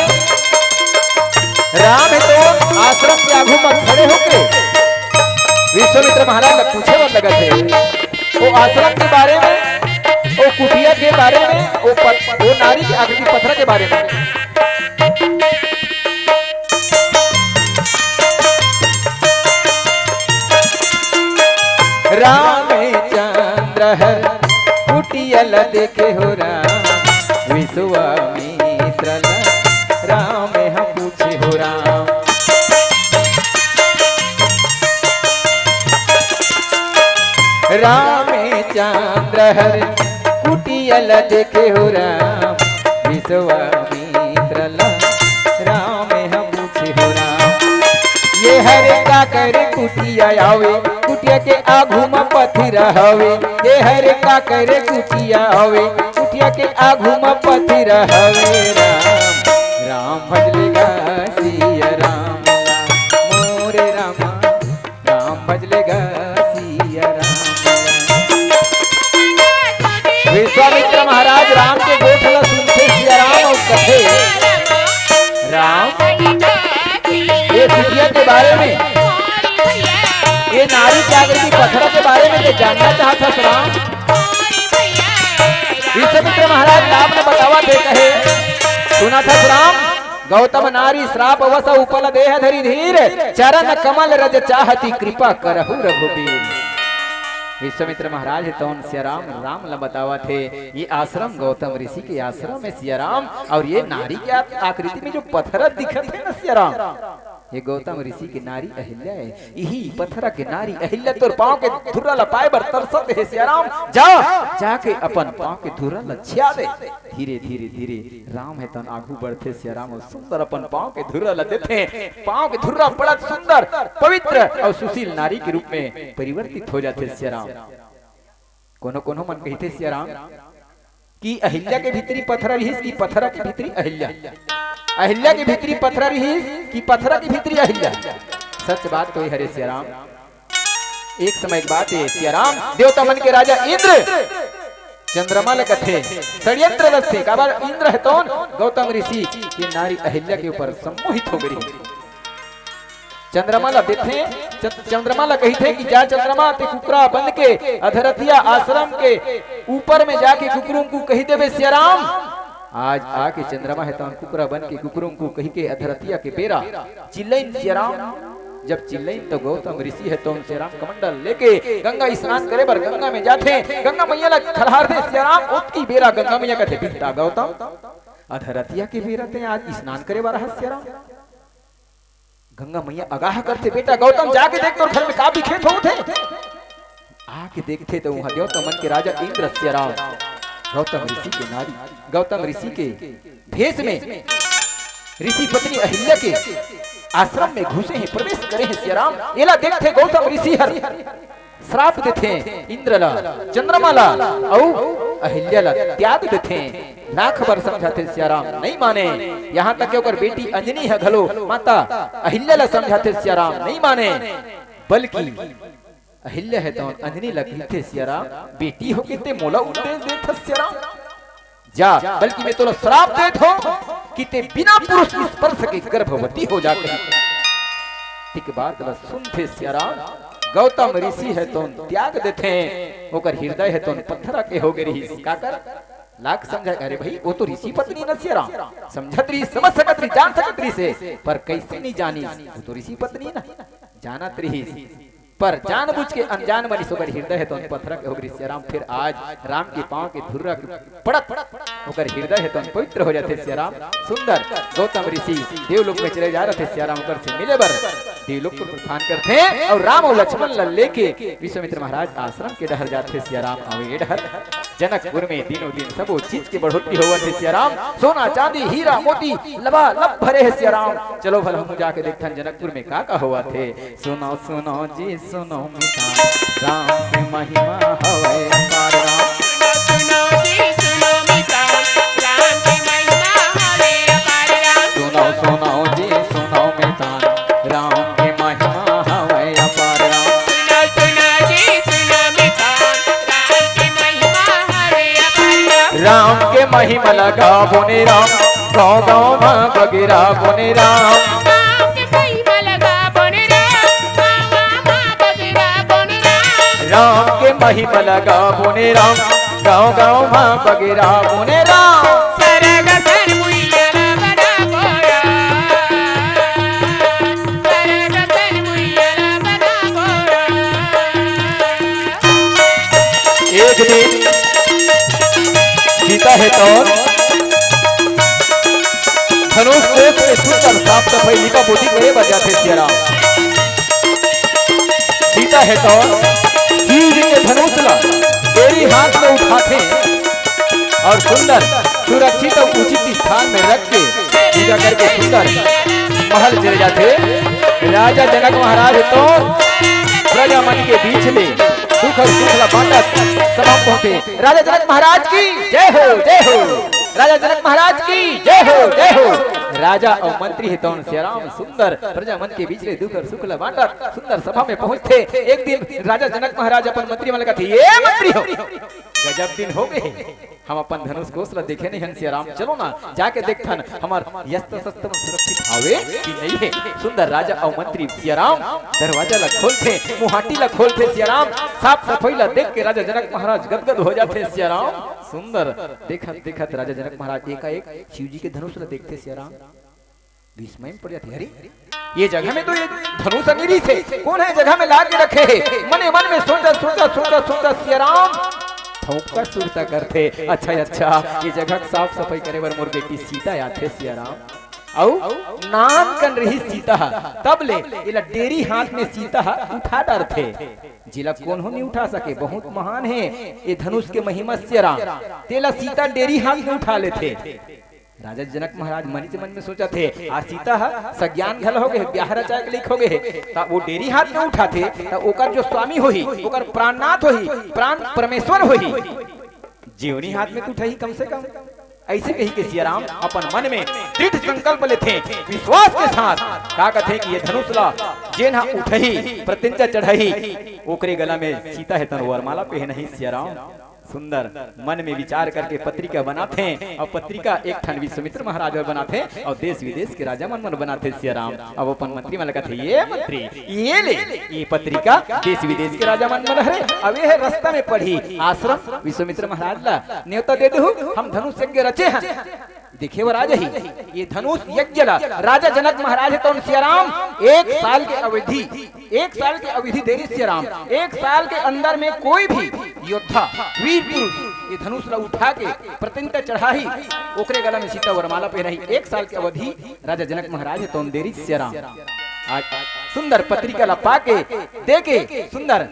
राम है तो आश्रम के आगू में खड़े होके विश्वामित्र महाराज ने पूछे और लगा थे वो आश्रम के बारे में वो कुटिया के बारे में वो नारी की आकृति पत्थर के बारे में। रामचंद्र हर कुटियल देखे हो राम विश्वामित्र राम हम पूछे हो राम। रामचंद्र हर कुटियल देखे हो राम विश्वामित्र राम हम पूछे हो राम। ये हर का करे कुटिया आवे कुटिया के आगू में पत्थर हवे ये हर का करे कुटिया आवे कुटिया के आगू में पत्थर हवे राम राम भजलेगा सिया राम मोरे राम राम भजलेगा सिया राम। विश्वामित्र महाराज राम के गोठला सुनते सिया राम और कहे राम ये कुटिया के बारे में ये नारी की आकृति पत्थर के बारे में तो जानना चाहता राम। विश्वामित्र महाराज राम ने बतावा थे कहे सुना था राम गौतम नारी श्राप वस उपल देह धरी धीर चरण कमल रज चाहती कृपा करहु रघुबीर। विश्वामित्र महाराज तो सिया राम राम ला बतावा थे ये आश्रम गौतम ऋषि के आश्रम है सिया राम और ये नारी की आकृति में जो पत्थर दिखत है ना सिया राम ये गौतम ऋषि की नारी अहिल्या है, यही पत्थरा के नारी अहिल्या तोर पांव के धुर्रा लपाए बर तरसत है सिया राम। जा जाके अपन पांव के धुर्रा लछिया दे। धीरे धीरे धीरे राम है तन आगू बढ़ते सिया राम और सुंदर अपन पांव के धुर्रा ल देते। पांव के धुर्रा बड़ा सुंदर पवित्र और सुशील नारी के रूप में परिवर्तित हो जाते सिया राम। कोनो कोनो मन कहते सिया राम कि अहिल्या के भीतरी पत्थरा रहीस की पत्थरा के भीतरी अहिल्या, अहिल्या के भीतरी पत्थरा रहीस की पत्थरा के भीतरी अहिल्या। सच बात तो हरे सिया राम। एक समय एक बात है सिया राम, देवता मन के राजा इंद्र चंद्रमा ल कथे षड्यंत्र रचते का बार इंद्र है तो गौतम ऋषि की नारी अहिल्या के ऊपर सम्मोहित हो गई। चंद्रमा ला देखे, चंद्रमा ला कही थे कि जा चंद्रमा ते कुकरा बन के अधरतिया आश्रम के ऊपर में जाके कुकरों को कही देवे सिया राम। आज आके चंद्रमा है तो कुकरा बन के कुकरों को कही के अधरतिया के पेरा चिल्लैन सिया राम। जब चिल्लैन तो गौतम ऋषि है तो सिया राम कमंडल लेके गंगा स्नान करे बर गंगा में जाते। गंगा मैया ला खलहार दे सिया राम ओतकी बेरा गंगा मैया कहते पिता गौतम अधरतिया के बेरा ते आज स्नान करे बर सिया राम। गंगा मैया आगाह करते बेटा गौतम जाके देख तो घर में काफी खेत हो थे। आके देखते तो वहां देवता मन के राजा इंद्र सिया राम गौतम ऋषि के नारी गौतम ऋषि के भेष में ऋषि पत्नी अहिल्या के आश्रम में घुसे हैं, प्रवेश करे हैं सिया राम। एला देखते गौतम ऋषि हर श्राप देते इंद्र ला चंद्रमा ला और अहिल्या ला त्याग देते। लाख बार समझाते सिया राम नहीं माने। यहाँ तक कि बेटी अंजनी है घलो माता अहिल्या ला समझाते सिया राम नहीं माने। बल्कि अहिल्या है तो अंजनी लगते सिया राम बेटी हो के मोला उपदेश देत सिया राम। जा बल्कि मैं तोला श्राप देत हो कि ते बिना पुरुष स्पर्श के गर्भवती हो जाके। ठीक बात ला सुनते सिया राम गौतम ऋषि है तो त्याग देते हैं। ओकर हृदय है तो पत्थरा के हो गई का कर लाख समझा। अरे भाई वो तो ऋषि पत्नी न सिया राम समझत रही समझ सकत रही जान सकत रही से पर कैसे नहीं जानी वो तो ऋषि पत्नी ना जानत रही पर जानबूझ के अनजान बनी सोकर हृदय है तो पत्थरा के हो गई सिया राम। फिर आज राम के पांव के धुर्रा पड़त होकर हृदय है तो पवित्र हो जाते सिया राम। सुंदर गौतम ऋषि देवलोक में चले जा रहे थे सिया राम ऊपर से मिले बर देवलोक को प्रस्थान करते हैं और राम और लक्ष्मण लेके विश्वामित्र महाराज आश्रम के डहर जाते सिया राम। और ये डहर जनकपुर में दिनों दिन सब चीज की बढ़ोतरी हो थे सिया राम। सोना चांदी हीरा मोती लबा लब भरे है सिया राम। चलो भला हम जाके देखते हैं जनकपुर में का हुआ थे। सुनो सुनो जी सुनो मिता राम की महिमा हवे अपार राम। सुनो जी सुनो मिता राम की महिमा हवे अपार राम। सुनो सुनो जी सुनो मिता राम की महिमा हवे अपार राम। सुनो सुनो जी सुनो मिता राम की महिमा हवे अपार राम। राम के महिमा लगा बोने राम गाँव गाँव में बगेरा बोने राम। राम के महिमा लगा बोने राम गाँव गाँव में बगेरा बोने राम। सरग सर मुइया बड़ा बोरा सरग सर मुइया बड़ा बोरा। एक दिन सीता है तो धनुष कोष में सुंदर साफ सफाई लिपा पोती करे बजाते सिया राम। सीता है तो चीज के धनुष ला तेरी हाथ में उठाते और सुंदर सुरक्षित और उचित स्थान में रख के पूजा करके सुंदर महल चले जाते। राजा जनक महाराज तो प्रजा मन के बीच में सुख और सुख बांटत समाप्त होते। राजा जनक महाराज की जय हो जय हो। राजा जनक महाराज की जय हो जय हो। राजा और मंत्री है तो सिया राम सुंदर प्रजा मन के बीच में दुख और सुख बांटत सुंदर सभा में पहुंचते। एक दिन राजा जनक महाराज अपन मंत्री मन कहते ये मंत्री हो गजब दिन हो गए हम अपन धनुष कोष देखे नहीं हन सिया राम। चलो ना जाके देखथन हमार यस्त्र शस्त्र सुरक्षित आवे कि नहीं है। सुंदर राजा और मंत्री सिया राम दरवाजा ला खोलते मुहाटी ला खोलते सिया राम। साफ सफाई ला देख के राजा जनक महाराज गदगद हो जाते सिया राम। सुंदर देखत देखत राजा जनक महाराज एकाएक शिव जी के धनुष ला देखते सिया राम विस्मय में पड़ जाते। अरे ये जगह में तो ये धनुष अमीरी से कौन है जगह में ला के रखे है। मने मन में सोचा सोचा सोचा सोचा सिया राम थौका सुरता करते। अच्छा अच्छा ये जगह साफ सफाई करे बर मोर बेटी सीता आथे सिया राम। औ नाम कन रही सीता तब ले इला डेरी हाथ में सीता उठा डर थे जिला कौन हो नहीं उठा सके बहुत महान है ये धनुष के महिमा से राम तेला सीता डेरी हाथ में उठा लेते राजा जनक महाराज मन से मन में सोचा थे आ सीता सज्ञान घल हो गए ब्याह रचाए के लिख हो गए ता वो डेरी हाथ में उठाते ता ओकर जो स्वामी होही ओकर प्राणनाथ होही प्राण परमेश्वर होही जीवनी हाथ में उठाई कम से कम ऐसे कही के सिया राम अपन मन में दृढ़ संकल्प लेते विश्वास के साथ का कहते कि ये धनुष ला जेन हा उठही प्रतिज्ञा चढ़ाई ओकरे गला में सीता है तन वरमाला पे नहीं सिया राम सुंदर मन में विचार करके पत्रिका बनाते हैं और पत्रिका एक ठन विश्वामित्र महाराज और बनाते हैं और देश विदेश के राजा मन बनाते सिया राम अब अपन मंत्री मन कहते ये मंत्री ये ले ये पत्रिका देश विदेश के राजा मन रहे अब ये रास्ता में पढ़ी आश्रम विश्वामित्र महाराज ला न्योता दे दो हम धनुष यज्ञ रचे हैं देखिए वो राजा ही ये धनुष यज्ञ ला राजा जनक महाराज है तो सिया राम एक साल के अवधि देरी सिया राम एक साल के अंदर में कोई भी योद्धा वीर पुरुष ये धनुष ला उठा के प्रतिज्ञा चढ़ाई ओकरे गला में सीता वरमाला पहनाई एक साल की अवधि राजा जनक महाराज है तो देरी सिया राम आज सुंदर पत्रिका ला पाके देके सुंदर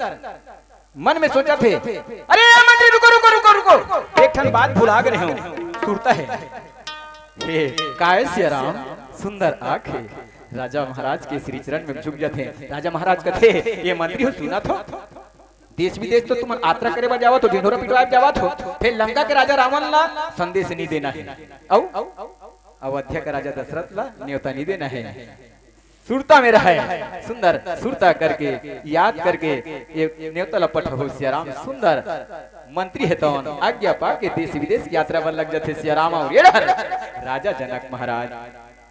मन में सोचा थे अरे मंत्री रुको रुको रुको रुको एक ठन बात भुला गए हो सुरता है काय सिया राम सुंदर आंखें राजा महाराज के श्री चरण में झुक जाते हैं राजा महाराज कहते ये मंत्री हो सुना तो देश विदेश तो तुम यात्रा करे जावा तो ढिंढोरा पिटवा जावा तो फिर लंका के राजा रावण ला संदेश नहीं देना है अयोध्या का राजा दशरथ ला न्योता नहीं देना है सुरता में रहा है सुंदर सुरता करके याद करके ये न्योता लपट हो सिया राम सुंदर मंत्री है तो आज्ञा पा के देश विदेश की यात्रा पर लग जाते सिया राम और ये राजा जनक महाराज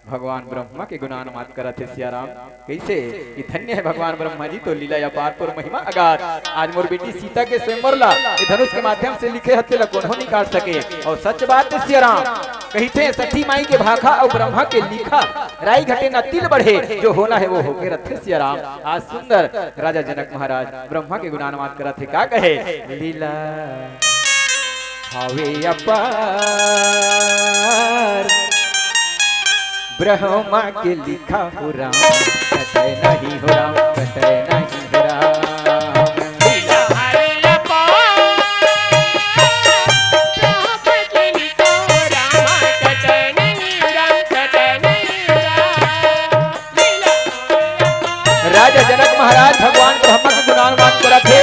भगवान ब्रह्मा के गुणानुवाद करते सिया राम कैसे कि धन्य है भगवान ब्रह्मा जी तो लीला अपार पर महिमा अगाध आज मोर बेटी सीता के स्वयंवर ला ये धनुष के माध्यम से लिखे हत्ते ला कौन नहीं काट सके और सच बात है सिया राम कहते सठी माई के भाखा और ब्रह्मा के लिखा राई घटे न तिल बढ़े जो होना है वो होके रखे सिया राम आज सुंदर राजा जनक महाराज ब्रह्मा के गुणानुवाद करते का कहे लीला हावे अपार ब्रह्मा के लिखा हो राम कटे नहीं हो राम कटे नहीं हो राम लीला हरे ब्रह्मा के लिखा हो राम कटे नहीं हो राम कटे नहीं हो राम लीला राजा जनक महाराज भगवान ब्रह्मा के गुणानुवाद करते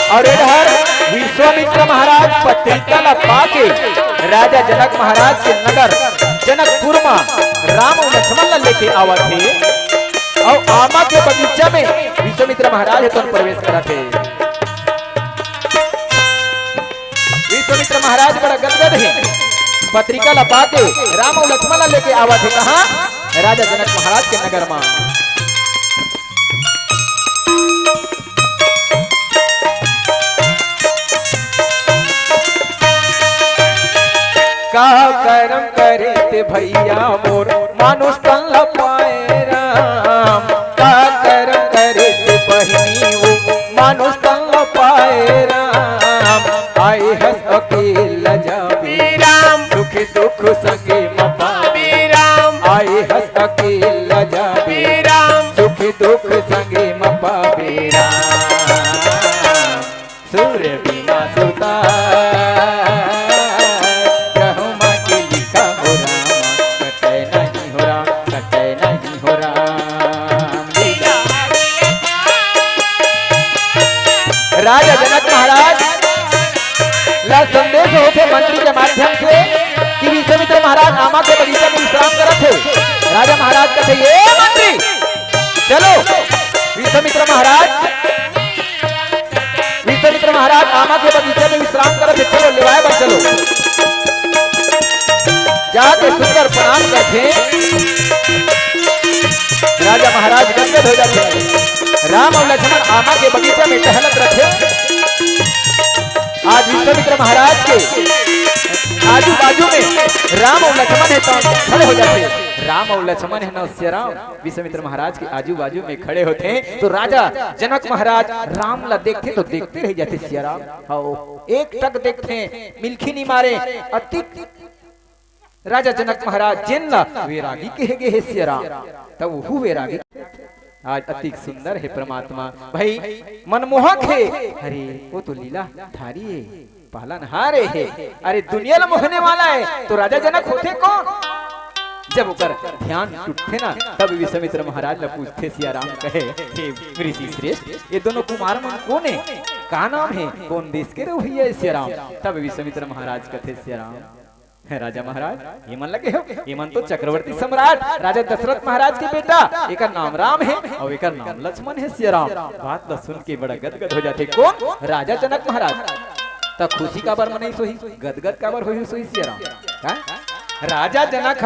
और इधर विश्वामित्र महाराज पत्रिका ला पाके राजा जनक महाराज के नगर जनकपुर में राम और लक्ष्मण ला लेके आवा थे और आमा के बगीचा में विश्वामित्र महाराज तो प्रवेश करा थे विश्वामित्र महाराज बड़ा गदगद है पत्रिका ला पाके राम और लक्ष्मण ला लेके आवा थे कहा राजा जनक महाराज के नगर में का करम करे ते भैया मोर मानुष तन ल पाए राम का करम करे ते बहिनी वो मानुष तन ल पाए राम आए हंस अकेल जाबे राम सुख दुख संगे मपावे राम आए हंस अकेल जाबे राम सुख दुख संगे मपावे राम सूर्य बिना सुता राजा जनक महाराज ला संदेश होते मंत्री के माध्यम से कि विश्वामित्र महाराज आमा के बगीचा में विश्राम करत थे राजा महाराज कहते ये मंत्री चलो विश्वामित्र महाराज आमा के बगीचे में विश्राम करत थे चलो लेवाए बस चलो जाके सुंदर प्रणाम करते राजा महाराज गदगद हो जाते राम और लक्ष्मण आमा के बगीचे में टहलत रखे आज विश्वामित्र महाराज के आजू बाजू में राम और लक्ष्मण है तो खड़े हो जाते राम और लक्ष्मण है न राम विश्वामित्र महाराज के आजू बाजू में खड़े होते हैं तो राजा जनक महाराज राम ला देखते तो देखते रह जाते सिया राम एक टक देखते मिल्खी नहीं मारे अति राजा जनक महाराज जिन वैरागी कहे गे हे सिया राम तब वो वैरागी आज अति सुंदर है परमात्मा भाई मनमोहक है। अरे वो तो लीला धारी है पालनहार है। अरे दुनिया ल मोहने वाला है तो राजा जनक होते कौन? जब ऊपर ध्यान टूटते ना तब विश्वामित्र महाराज ल पूछते सिया राम कहे हे ऋषि श्रेष्ठ ये दोनों कुमार मन कौन है का नाम है कौन देश के रहो भैया सिया राम? तब विश्वामित्र महाराज कहते सिया राम राजा महाराज ये मन लगे हो ये मन तो चक्रवर्ती सम्राट राजा दशरथ महाराज के बेटा एक नाम राम है और एक नाम लक्ष्मण है सिया राम। बात तो सुन के बड़ा गदगद हो जाते कौन? राजा जनक महाराज। तब खुशी का बार मनाई सोही गदगद का बार होई सोही सिया राम। राजा जनक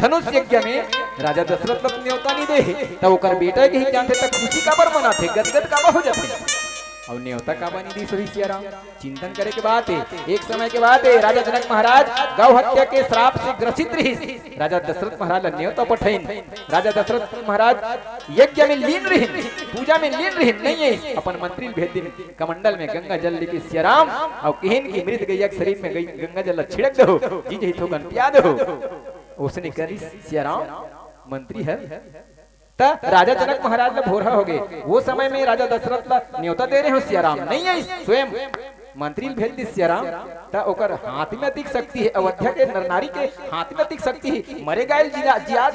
धनुष यज्ञ में राजा दशरथ न्योता नहीं दे तब ओकर बेटा के ही जानते तक खुशी का बार मनाते गदगद का बार हो जाते और न्योता का बनी दी सोही सिया राम। चिंतन करे के बाद एक समय के बाद राजा जनक महाराज गौ हत्या के श्राप से ग्रसित रही। राजा दशरथ महाराज न्योता पठैन राजा दशरथ महाराज यज्ञ में लीन रही पूजा में लीन रही नहीं है अपन मंत्री भेज दिन कमंडल में गंगा जल लेके सिया राम और कहन की मृत गैया के शरीर में गंगा जल छिड़क दो जी जी तो पिया दो। उसने करी सिया राम मंत्री है राजा जनक महाराज भोरा हो गए। वो समय में राजा दशरथ न्योता दे रहे हो सिया राम नहीं है स्वयं मंत्री भेज दी सिया राम ओकर हाथ में दिख सकती है अयोध्या के नर नारी के हाथ में दिख सकती है मरे गायल जिया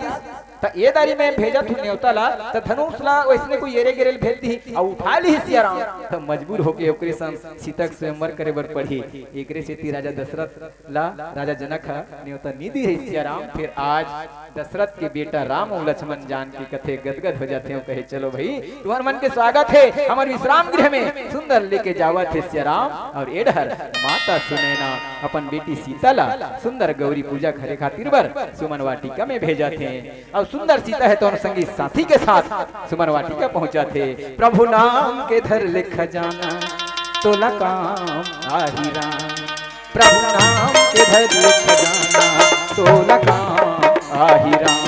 ये दारी में भेजा तू न्योता ला त धनुष ला वैसने कोई येरे गिरेल भेज दी और उठा ली सिया राम त मजबूर होके ओकरे संग सीता के स्वयंवर करे बर पड़ी। एकरे से राजा दशरथ ला राजा जनक न्योता नी दी है सिया राम। फिर आज दशरथ के बेटा राम और लक्ष्मण जान के कथे गदगद हो जाते हो कहे चलो भाई तुम्हारे मन के स्वागत है हमारे विश्राम गृह में सुंदर लेके जावा थे सिया राम। और एडहर माता सुनैना अपन बेटी सीता ला सुंदर गौरी पूजा करे खातिर बर सुमन वाटिका में भेजा थे और सुंदर सीता है तो संगी साथी के साथ सुमन वाटिका पहुंचा थे। प्रभु नाम के धर लिख जाना तो काम आही राम प्रभु नाम के धर लिख जाना तो काम आही राम।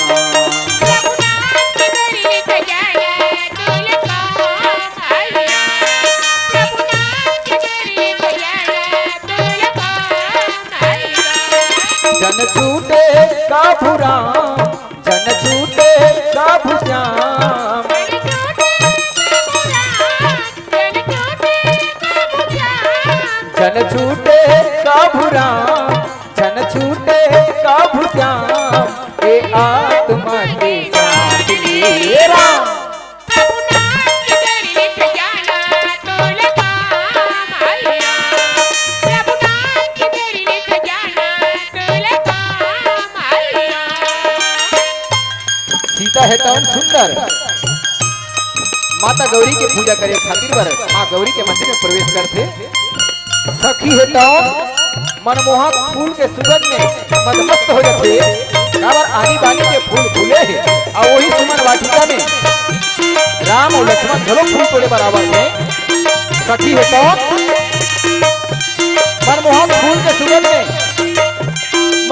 जन छूटे काबू राम जन छूटे काबू श्याम जन छूटे काबू राम जन छूटे काबू श्याम ए आत्मा के साथ लिए राम। सीता है तवन सुंदर माता गौरी के पूजा करे खातिर बर माँ गौरी के मंदिर में प्रवेश करते। सखी है तवन मनमोहक फूल के सुगंध में मदमस्त हो जाते काबर आनी बानी के फूल फूले है और वही सुमन वाटिका में राम और लक्ष्मण दोनों फूल तोड़े बराबर में सखी है तवन मनमोहक फूल के सुगंध में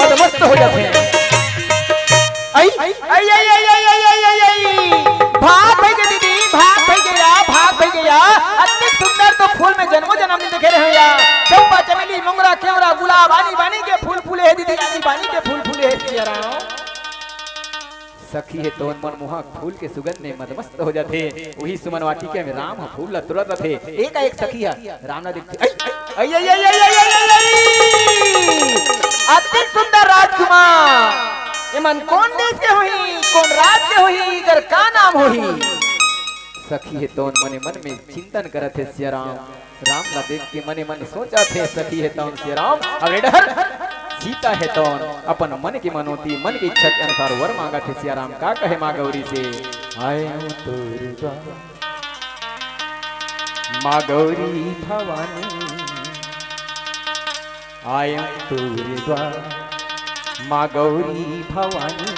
मदमस्त हो जाते हैं। आई आई आई आई आई आई आई आई आई भाग भाई के दीदी भाग भाई गया अति सुंदर तो फूल में जन्मों जन्म नहीं देखे रहे या चंपा चमेली मोगरा केवड़ा गुलाब आनी बानी के फूल फूले है दीदी आनी बानी के फूल फूले है सिया राम। सखी है तो मनमोहक फूल के सुगंध में मदमस्त हो जाते वही सुमन वाटिका में राम फूल ला तुरंत थे एक सखी है राम ना देखते आई आई आई आई आई अति सुंदर राजकुमार ये मन कौन देश के होही कौन राज के होही इधर का नाम होही। सखी है तो मने मन में चिंतन करत है सिया राम राम ला देख के मने मन सोचा थे सखी है तो सिया राम अब इधर सीता है तो अपन मन की मनोती मन की इच्छा के अनुसार वर मांगा थे सिया राम का कहे माँ गौरी से आए दुर्गा माँ गौरी भवानी आए दुर्गा माँ गौरी भवानी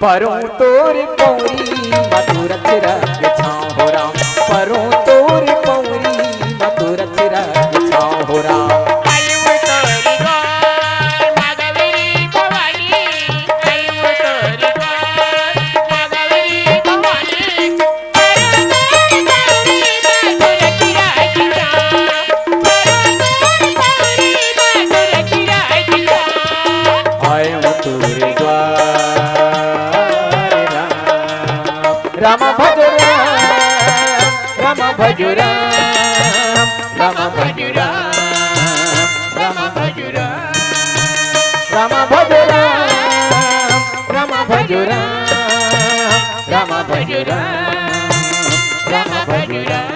परों तोर पौरी मधुर चिरग छाँव हो राम परों तोर पौरी मधुर चिरग छाँव हो राम। हो राम।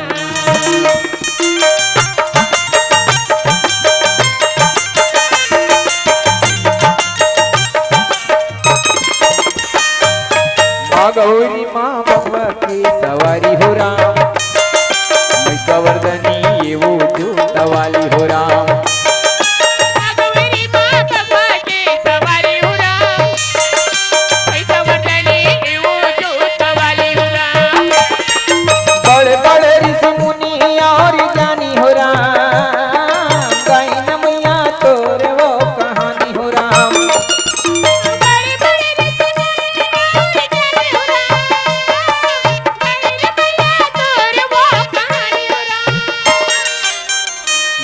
माँ गौरी माँ बबुआ की सवारी हो राम, मैं सवर्धनी ये वो जूता वाली हो राम। गौरी माँ बबुआ की सवारी हो राम, मैं सवर्धनी ये वो जूता वाली हो राम। बड़े बड़े ऋषि मुनि और ज्ञानी हो राम, गाई न मैया तोरे वो कहानी हो राम।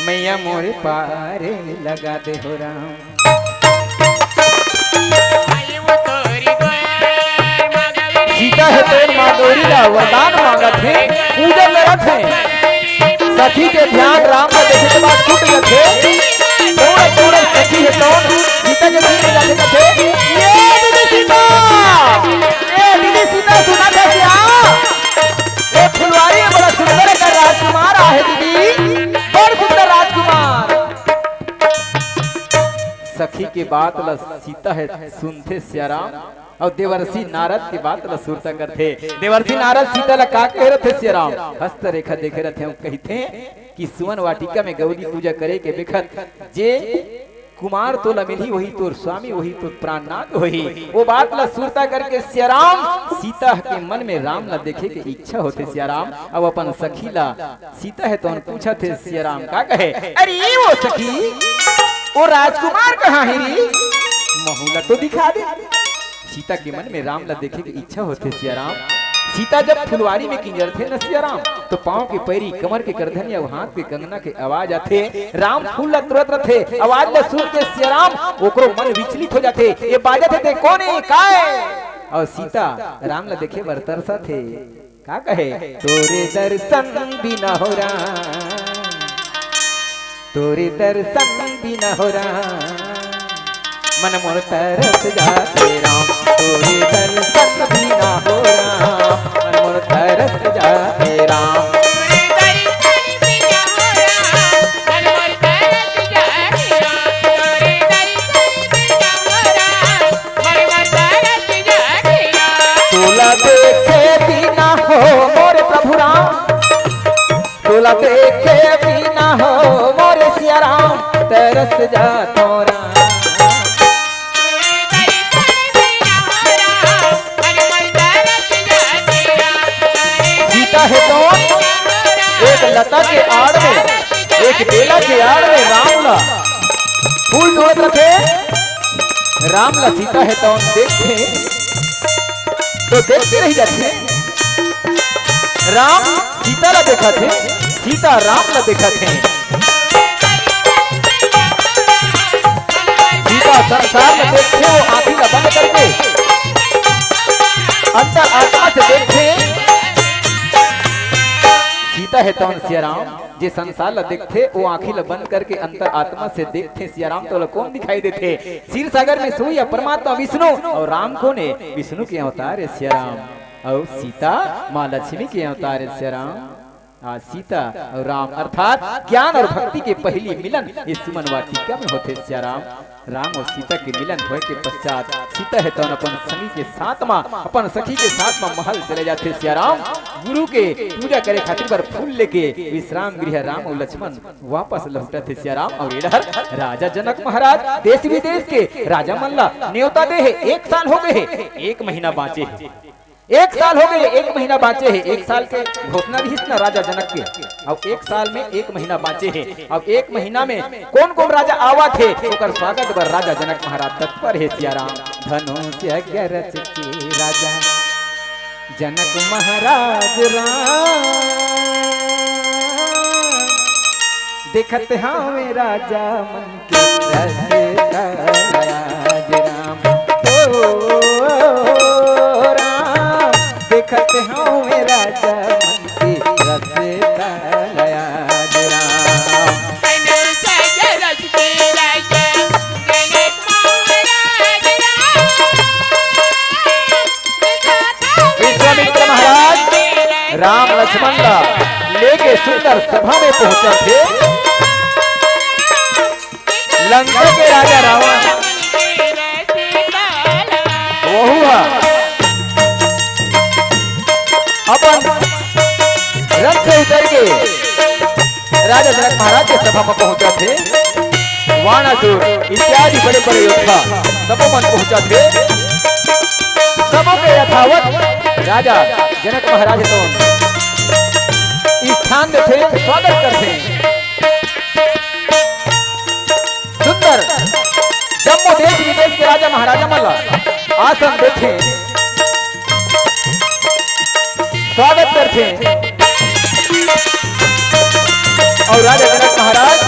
मैया मोरे पारे लगा दे हो राम। सीता है तो माँ गौरी का वरदान मांगा थे, पूजा में रखे सखी के ध्यान राम का देखे के बाद टूट गए थे। थोड़ा थोड़ा सखी है तो सीता के दिल में जाने का थे। ये दीदी सीता, ये दीदी सीता सुना था क्या? ये फुलवारी में बड़ा सुंदर का राजकुमार आहे दीदी, बड़ सुंदर राजकुमार। सखी के बात ला सीता है सुनते सियाराम, और देवर्षि नारद की बात ला सुरता करते। देवर्षि नारद सीता ला का कह रहे थे सियाराम? हस्त रेखा देखे रहे थे, हम कहते कि सुवन वाटिका में गौरी पूजा करे के बेखत जे कुमार तो ला मिली वही तो स्वामी, वही तो प्राणनाथ वही। वो बात ला सुरता करके सियाराम सीता के मन में राम ला देखे के इच्छा होते सियाराम। अब अपन सखी ला सीता है तो पूछा थे सियाराम का कहे, अरे वो सखी वो राजकुमार कहाँ है री? महुला तो दिखा दे। सीता के मन में राम ला देखे की इच्छा होते सियाराम। सीता जब फुलवारी में किंजर थे न सियाराम, तो पाँव के पैरी, कमर के करधनिया, हाथ के कंगना के आवाज आते। राम फूल ला तुरंत रथे, आवाज ला सुन के सियाराम ओकरो मन विचलित हो जाते। ये बाजत थे कोने काय? और सीता राम ला देखे बर तरसा थे। का कहे, तोरे दर्शन बिना हो राम, तोरे दर्शन बिना हो राम, मन मोर तरस जाते राम। तोरे दर्शन बिना हो राम, मन मोर तरस जाते राम। तोला देखे बिना हो मोरे प्रभु राम, तोला देखे बिना हो मोरे सिया राम, तरस जातो राम। सीता है कौन? एक लता के आड़ में, एक बेला के आड़ में राम ला फूल तोड़त रखे। राम ला सीता है तो देखते तो देखते रह जाते। राम सीता ला देखा थे, सीता राम ला देखा थे। सीता संसार में देखते वो आंखें ला बंद करके अंतर आत्मा से देखते। सीता है तो सिया राम जे संसार ला देखते वो आंखें ला बंद करके अंतर आत्मा से देखते। सिया राम तो कौन दिखाई देते? क्षीर सागर में सोया परमात्मा विष्णु, और राम कौन है? विष्णु के अवतार है सिया राम, और सीता माँ लक्ष्मी के अवतार है सिया राम। सीता और राम अर्थात ज्ञान और भक्ति के पहली मिलन इस सुमन वाटिका में होते सिया राम। राम और सीता के मिलन होने के पश्चात सीता है तो अपन सखी के साथ मां, अपन सखी के साथ मां महल चले जाते सिया राम। गुरु के पूजा करे खातिर पर फूल लेके विश्राम गृह राम और लक्ष्मण वापस लौटे थे सिया राम। और इधर राजा जनक महाराज देश विदेश के राजा मल्ला न्योता दे है। 1 साल हो गए है, 1 महीना बाँचे है, 1 साल हो गए, 1 महीना बाँचे है। 1 साल के घोषणा भी ना राजा जनक के, अब 1 साल में 1 महीना बाँचे है। अब 1 महीना में कौन कौन राजा आवा थे ओकर स्वागत बर राजा जनक महाराज तत्पर है सिया राम। धनुष्य रच के राजा जनक महाराज राम, देखत हमें राजा मन के रस राज राम। देखत हूँ मेरा राजा मन की रस तलयाज राम। विश्वामित्र महाराज राम लक्ष्मण जनक महाराज के सभा में पहुंचा थे वाणासुर इत्यादि बड़े बड़े योद्धा सबों मन पहुंचा थे। सबों के यथावत राजा जनक महाराज तो स्थान में थे, स्वागत करते। सुंदर जम्मू देश विदेश के राजा महाराजा मल्ला आसन बैठे स्वागत करते। और राजा जनक महाराज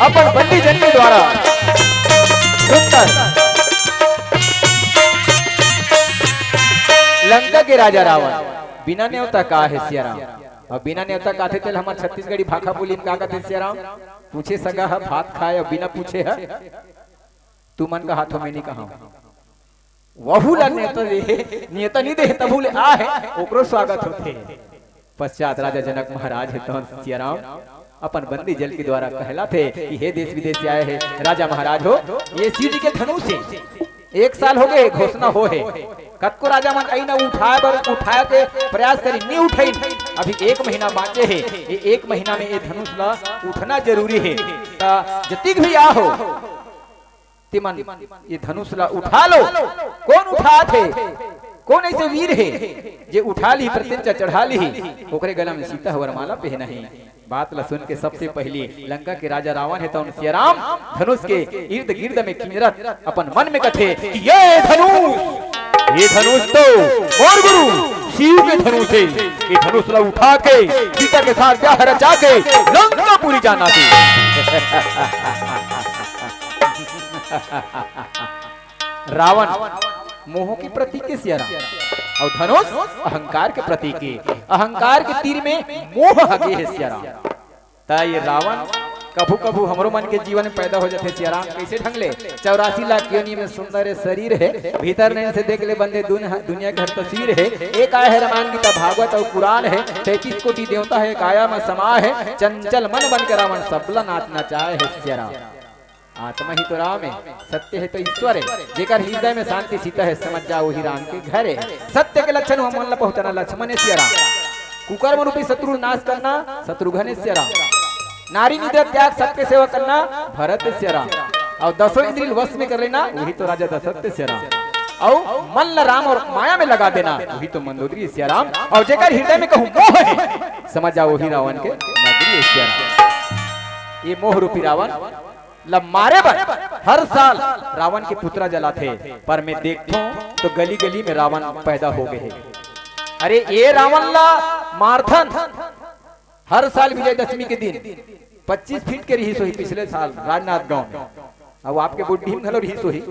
अपन बंदी जन के द्वारा सुंदर लंका के राजा रावण बिना न्योता का है सियाराम। और बिना न्योता का थे हमारे छत्तीसगढ़ी भाखा बोली में का कहते सियाराम, पूछे सगा है भात खाए और बिना पूछे है तू मन का हाथों में नहीं कहा वहू ला नेता नहीं दे तबू ले आ है ओकरो स्वागत होते। पश्चात राजा जनक महाराज है तो सियाराम अपन बंदी जल के द्वारा कहला थे कि हे देश विदेश से आए हैं राजा महाराज हो, ये शिव जी के धनुष से 1 साल हो गए घोषणा हो है कतको राजा मन आई ना उठाए के प्रयास करी नहीं उठाई। अभी 1 महीना बाँचे है, ये 1 महीना में ये धनुष ला उठना जरूरी है। जतिक भी आ हो तिमन ये धनुष ला उठा लो। कौन उठा थे, कौन ऐसे वीर है जे उठा ली प्रत्यंचा चढ़ा ली ओकरे गला में सीता वरमाला पहना है। बात ला सुन के सबसे पहले लंका के राजा रावण है तो सियाराम धनुष के इर्द गिर्द में किंजरत अपन मन में कथे कि ये धनुष तो और गुरु शिव के धनुष है। ये धनुष ला उठा के सीता के साथ ब्याह रचा के लंका पूरी जाना थी। रावण मोह की प्रतीक है सियाराम और धनुष अहंकार के प्रतीक है। अहंकार के तीर में मोह हगे है सियाराम। ता ये रावण कभू कभू हमरो मन के जीवन में पैदा हो जाते सियाराम। कैसे ढंग ले 84 लाख योनि में सुंदर शरीर है, भीतर नैन से देख ले बंदे दुनिया की हर तस्वीर है। एक आया है रामायण गीता भागवत और पुराण है, 33 कोटि देवता है, काया में समा है, चंचल मन बन के रावण सबला नाचना चाहे है सियाराम। आत्मा ही तो राम है, सत्य है तो ईश्वर है, जेकर हृदय में शांति सीता है समझ जाओ वही राम के घर है। सत्य के लक्षण हम मन ला पहुंचाना लक्ष्मण है सियाराम। कुकर्म रूपी शत्रु नाश करना शत्रुघ्न है सियाराम। नारी निद्रा त्याग सबके सेवा करना भरत है सियाराम। और 10 इंद्रिय वश में कर लेना वही तो राजा दशरथ है सियाराम। और मन ला राम और माया में लगा देना वही तो मंदोदरी है सियाराम। और जेकर हृदय में कहूं मोह है समझ जाओ वही रावण के नगरी है सियाराम। ये मोह रूपी रावण मारे बर हर साल रावण के पुत्रा जलाते, पर मैं देखता हूँ तो गली गली में रावण पैदा हो गए। अरे ये रावण ला मारथन हर साल विजयदशमी के दिन 25 फीट के रही सोही पिछले साल राजनांदगांव में। अब आपके बुढ़ी में घलो रही सोही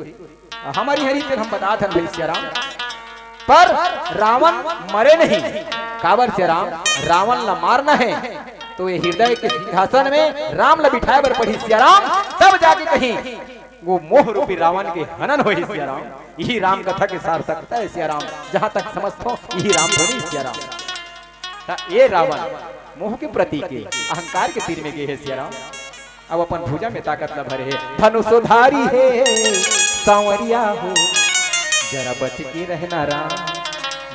हमारी हरी फिर हम बता था भाई सियाराम। पर रावण मरे नहीं काबर सियाराम, रावण ला मारना है तो ये हृदय के सिंहासन में राम ला बिठाए बर पड़ी सियाराम। तब जाके कहीं वो मोह रूपी रावण के हनन हो सियाराम। यही राम कथा के सार्थकता है सियाराम। जहां तक समझते हो यही राम धोनी सियाराम। ये रावण मोह के प्रतीक है, अहंकार के तीर में गए है सियाराम। अब अपन भुजा में ताकत ला भरे है, धनुषधारी है सांवरिया हो, जरा बच के रहना राम,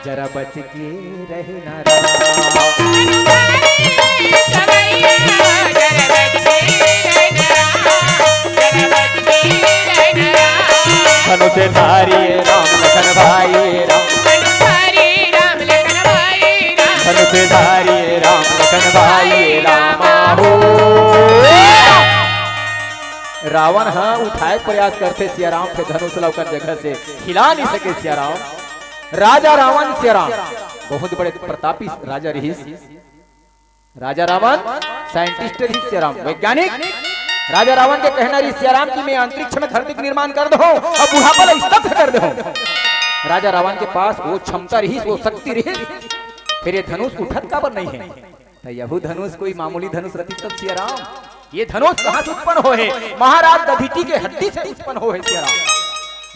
जरा बच के रहना राम। धनुषधारी राम लखन भाई राम, धनुषधारी राम लखन भाई राम हो। रावण हाँ उठाए प्रयास करते सियाराम के धनुष लौकर जगह से हिला नहीं सके सियाराम। राजा रावण सियाराम बहुत बड़े प्रतापी राजा रही। राजा रावण साइंटिस्ट रही सियाराम, वैज्ञानिक। राजा रावण के कहना रही सियाराम की मैं अंतरिक्ष में धरती का निर्माण कर दो और बुढ़ापा ला स्तब्ध कर दो। राजा रावण के पास वो क्षमता रही, वो शक्ति रही, फिर ये धनुष उठत काबर नहीं है। तो यहू धनुष कोई मामूली धनुष रही तब सियाराम। ये धनुष कहाँ से उत्पन्न हो है? महाराज दधीची के हड्डी से उत्पन्न हो है सियाराम।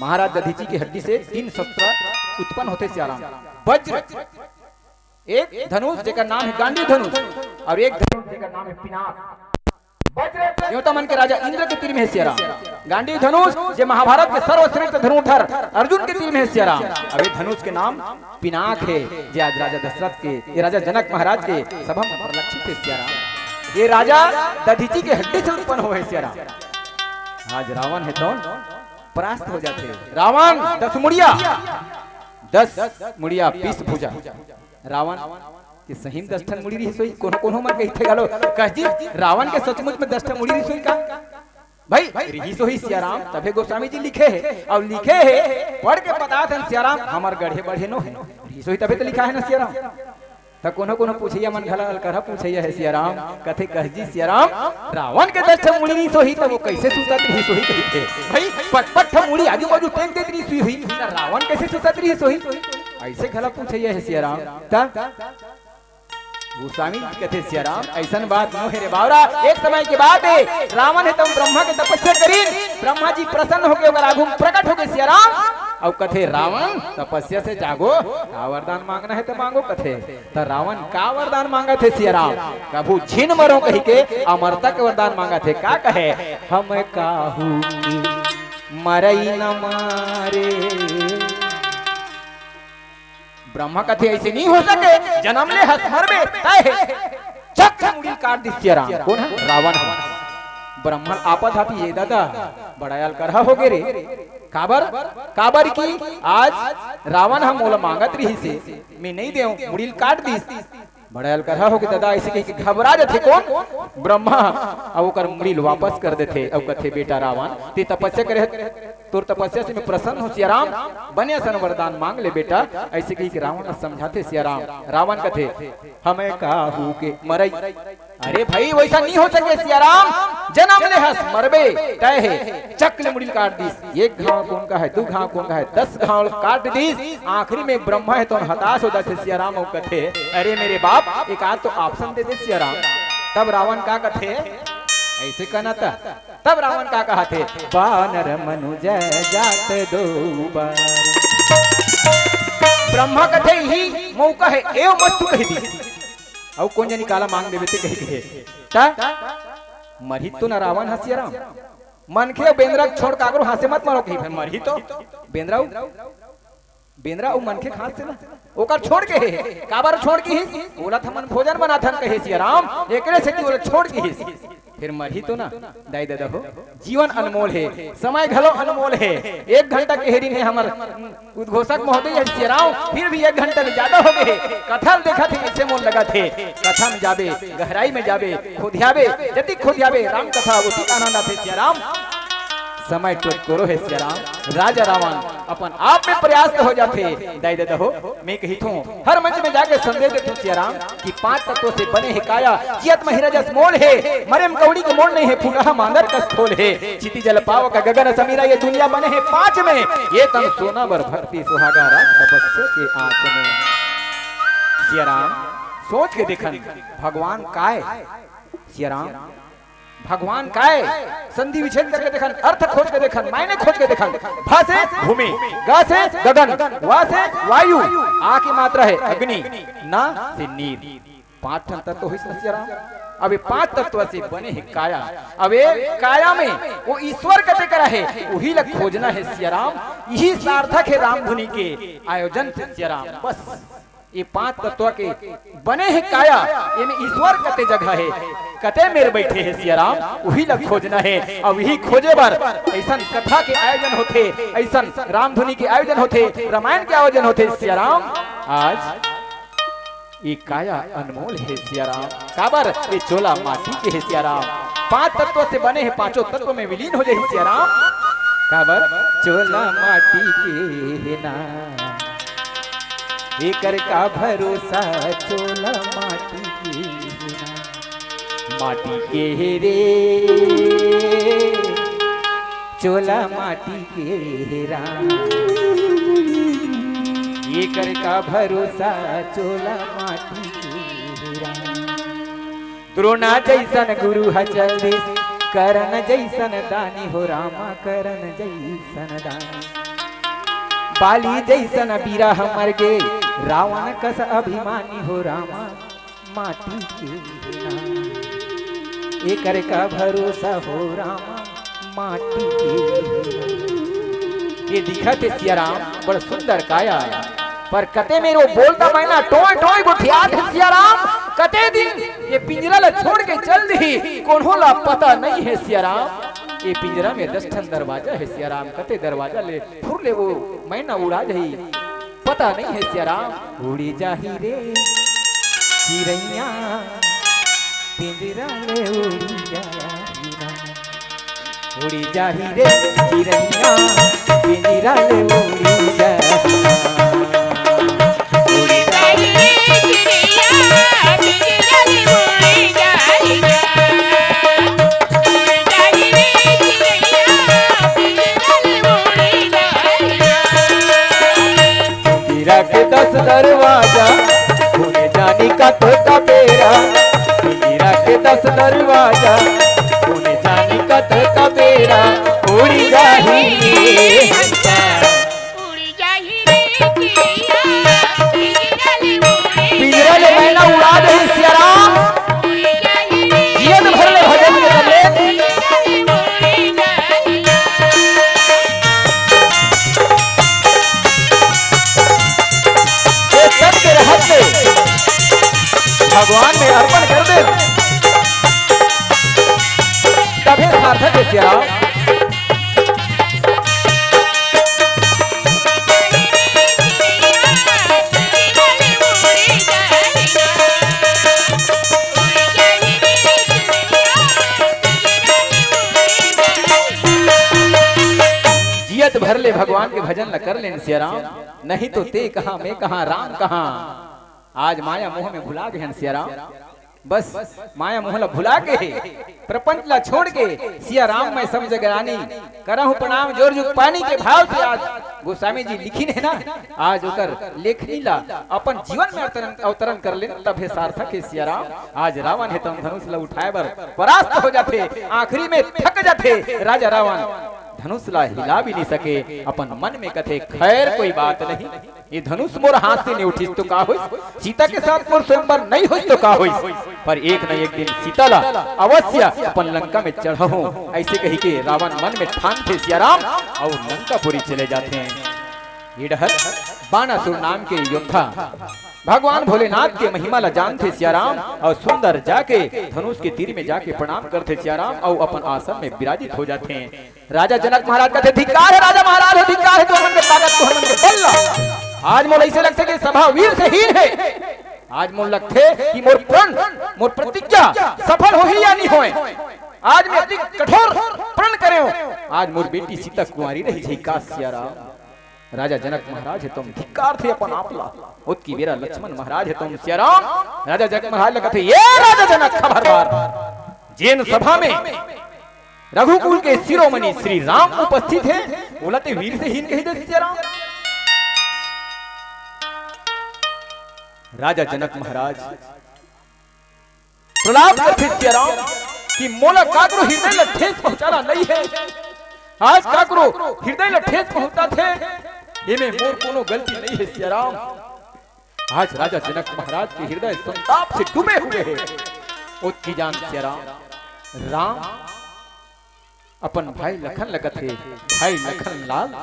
महाराज दधीची की हड्डी से 3 शस्त्र उत्पन्न होते सियाराम। वज्र एक धनुष जेकर नाम है गांडी धनुष और एक धनुष जेकर नाम है पिनाक। वज्र मन के राजा इंद्र के तीर में है सियाराम। गांडी धनुष जो महाभारत के सर्वश्रेष्ठ धनुधर अर्जुन के तीर में है सियाराम। अब ये धनुष के नाम पिनाक है जो आज राजा दशरथ के, ये राजा जनक महाराज के सभा में परिलक्षित है सियाराम। ये राजा दधीची के हड्डी से उत्पन्न हुए सिया राम। आज रावण है तो परास्त हो जाते। रावण 10 मुड़िया 10 मुड़िया 20 भुजा। रावण के सही में 10 ठन मुड़ी रही सोई कोनो कोनो मर गई थे गालो कह जी रावण के सचमुच में 10 ठन मुड़ी रही सोई का भाई रही सोई सिया राम। तबे गोस्वामी जी लिखे है और लिखे है पढ़ के बता थे सिया राम हमार गढ़े बढ़े नो है रही सोई तबे तो लिखा है ना सिया राम। तो कोनो कोनो पूछिया मन घला अलकरा पूछिया है सिया राम कथे कह जी सिया राम रावण के 10 ठन मुड़ी रही सोई तो वो कैसे सुतत रही सोई कहते भाई पट ठन मुड़ी आजू बाजू टेक देत रही सोई हुई रावण कैसे सुतत रही सोई ऐसे घला पूछिया है सिया राम। ता गोस्वामी कहते सिया राम ऐसा बात न है रे बावरा। एक समय के बाद रावण है तुम ब्रह्मा के तपस्या करी ब्रह्मा जी प्रसन्न होके ओकर आगू प्रकट हो गए सिया राम और कथे रावण तपस्या से जागो का वरदान मांगना है तो मांगो कथे तो रावण का वरदान मांगा थे सिया राम कभू छीन मरो कही के अमरता के वरदान मांगा थे का कहे हम काहू मरई न मारे। ब्रह्मा कथे ऐसे नहीं हो सके जन्म ले हस मरबे तय चक्र मुड़ी काट दी सिया राम। कौन है रावण है। ब्रह्मा आपत हाथी ये दादा बड़ायल करहा हो गे रे काबर की आज रावण हम मोला मांगत रही से मैं नहीं देऊ मुड़ी काट दी बड़ायल करहा हो गे दादा ऐसे कही घबरा जाते कौन ब्रह्मा और ओकर मुड़ी वापस कर देते और कथे बेटा रावण ते तपस्या करे तोर तपस्या से मैं प्रसन्न हूँ सिया राम बने सन वरदान मांग ले बेटा ऐसे कही कि रावण समझाते सिया राम। रावण कथे हमें काहू के मरई अरे भाई वैसा नहीं हो सके सिया राम जन्म ले हस मरबे तय है चक्र मुड़ी काट दी। एक घाव कौन का है 2 घाव कौन का है 10 घाव काट दी आखिरी में ब्रह्मा है तो हताश हो जाते सिया राम और कथे अरे मेरे बाप एक आध तो ऑप्शन दे दे सिया राम। तब रावण का कथे ऐसे कहना था तब रावण का कहा थे बानर मनुज जात 2 बार। ब्रह्मा कथे ही मौका है एव मस्तु कही दी और कौन जानी काला मांग देवे ते कही कहे मरही तो ना रावण हसिया राम मन के बेंद्रा छोड़ कागरो हासे मत मारो कही भाई मरही तो बेंद्रा उ मन के खास से ना ओकर छोड़ के है काबर छोड़ के ही बोला था मन भोजन बना था कहे सिया राम एकरे से की छोड़ के ही फिर मरही तो ना दाई दादा हो जीवन अनमोल है समय घलो अनमोल है 1 घंटा के हेरिंग है हमार उद्घोषक महोदय सिया राम फिर भी 1 घंटा ज्यादा हो गए कथा देखा थे ऐसे मोल लगा थे कथा में जाबे गहराई में जाबे खोदियाबे जति खोदियाबे राम कथा वो आनंद आते सिया राम समय टोट करो है सिया राम। राजा रावण अपन आप में प्रयास हो जाते दाई दादा हो मैं कही थू हर मंच में जाके संदेश देते सिया राम कि 5 तत्वों से बने है काया चियत महिरजस मोल है मरेम कौड़ी के मोल नहीं है फुगा मांदर कस खोल है चिति जल पाव का गगन समीरा ये दुनिया बने है 5 में ये तन सोना बर भरती सुहागा रात तपस्या के आंच में। सिया राम सोच के देखन भगवान काय सिया राम भगवान काय संधि विच्छेद करके देखन अर्थ खोज के देखन मायने खोज के देखन भा से भूमि गा से गगन वा से वायु आ की मात्रा है अग्नि ना से नीर 5 तत्व है सिया राम। अब ये 5 तत्व से बने है काया अब ये काया में वो ईश्वर कते करा है वही लग खोजना है सिया राम। यही सार्थक है राम धुनी के आयोजन से सिया राम। बस ये 5 तत्व के बने हैं काया ये में ईश्वर कते जगह है कते मेरे बैठे है सिया राम वही लग खोजना है और वही खोजे बार ऐसा कथा के आयोजन होते ऐसा रामधुनी के आयोजन होते रामायण के आयोजन होते सिया राम। आज ये काया अनमोल है सिया राम काबर ये चोला माटी के है सिया राम। 5 तत्व से बने हैं 5 तत्व में विलीन हो जाए सिया राम काबर चोला माटी के ना एकर का भरोसा चोला माटी के रे चोला माटी के राम एकर का भरोसा चोला माटी के राम। द्रोणा जैसन गुरु हचल देश करन जैसन दानी हो रामा करन जैसन दानी बाली जैसन बीरा हमर गे रावण कस अभिमानी हो रामा माटी के एकर का भरोसा हो रामा माटी के। ये दिखत है सिया राम बड़ा सुंदर काया पर कते मेरो बोलता मैना टोय टोय गुठियात है सिया राम कते दिन ये पिंजरा ला छोड़ के चल दी कोनो ला पता नहीं है सियाराम। ये पिंजरा में 10 ठन दरवाजा है सियाराम, कते दरवाजा ले फुर ले वो मैना उड़ा जाही पता नहीं है सियाराम। उड़ी जाही रे चिड़ैया पिंजरा ले उड़ी जाही ना, उड़ी जाही रे चिड़ैया पिंजरा ले उड़ी जाही ना। के 10 दरवाजा खुले जानी का तो कबेरा, पिंजरा के 10 दरवाजा खुले जानी का तो कबेरा। उड़ी जाही पिंजरा ले मैना उड़ा दे सियाराम। जियत भर ले भजन के तबले भगवान में अर्पण कर दे तभी सार्थक है सियाराम। जियत भर ले भगवान के भजन न कर लेन सियाराम, नहीं तो ते कहां मैं कहां राम कहां। आज माया मोह में भुला गए सियाराम, बस माया मोह ला भुला के प्रपंच ला छोड़ के सियाराम में सब जगरानी करहु प्रणाम जोर जुग पानी के भाव से आज गोस्वामी जी लिखी है ना। आज ओकर लेखनी ला अपन जीवन में अवतरण कर ले तब सार्थक है सियाराम। आज रावण है तम धनुष ला उठाए बर परास्त हो जाते, आखिरी में थक जाते राजा रावण, धनुष ला हिला भी नहीं सके। अपन मन में कथे खैर कोई बात नहीं, ये धनुष मोर हाथ से नहीं उठिस तो का होइस, सीता के साथ मोर स्वयंवर नहीं होइस तो का होइस, पर एक न एक दिन सीता ला अवश्य अपन लंका में चढ़ाऊं, ऐसे कही के रावण मन में ठान थे सियाराम और लंकापुरी चले जाते हैं। इडहर बाणासुर नाम के योद्धा भगवान भोलेनाथ के महिमा ला जानते सियाराम और सुंदर जाके धनुष के तीर में जाके प्रणाम करते सियाराम और अपन आसन में विराजित हो जाते हैं। राजा जनक महाराज कहते धिक्कार है राजा महाराज, धिक्कार है तो मन के ताकत तो मन के बल। आज मोर ऐसे लगते कि सभा वीर से हीन है, आज मोर लगते कि मोर प्रण मोर प्रतिज्ञा सफल हो ही या नहीं होए। आज मैं अति कठोर प्रण करे हो, आज मोर बेटी सीता कुंवारी रही थी का सियाराम। राजा जनक महाराज है तुम धिक्कार थे अपन आपला, उत्की बेरा लक्ष्मण महाराज है तुम सियाराम। राजा जनक महाराज कहते ये राजा जनक खबरदार, जिन सभा में रघुकुल के शिरोमणि श्री राम उपस्थित है बोलते वीर से हीन कही दे सियाराम। राजा जनक महाराज प्रलाप करते सियाराम कि मोला काकरो हृदय ला ठेस पहुंचाना नहीं है, आज काकरो हृदय ला ठेस पहुंचा थे इमे मोर कोनो गलती नहीं है सियाराम। आज राजा जनक महाराज के हृदय संताप से डूबे हुए हैं। उत्की जान सियाराम, राम अपन भाई लखन लगत है, भाई लखन लाल,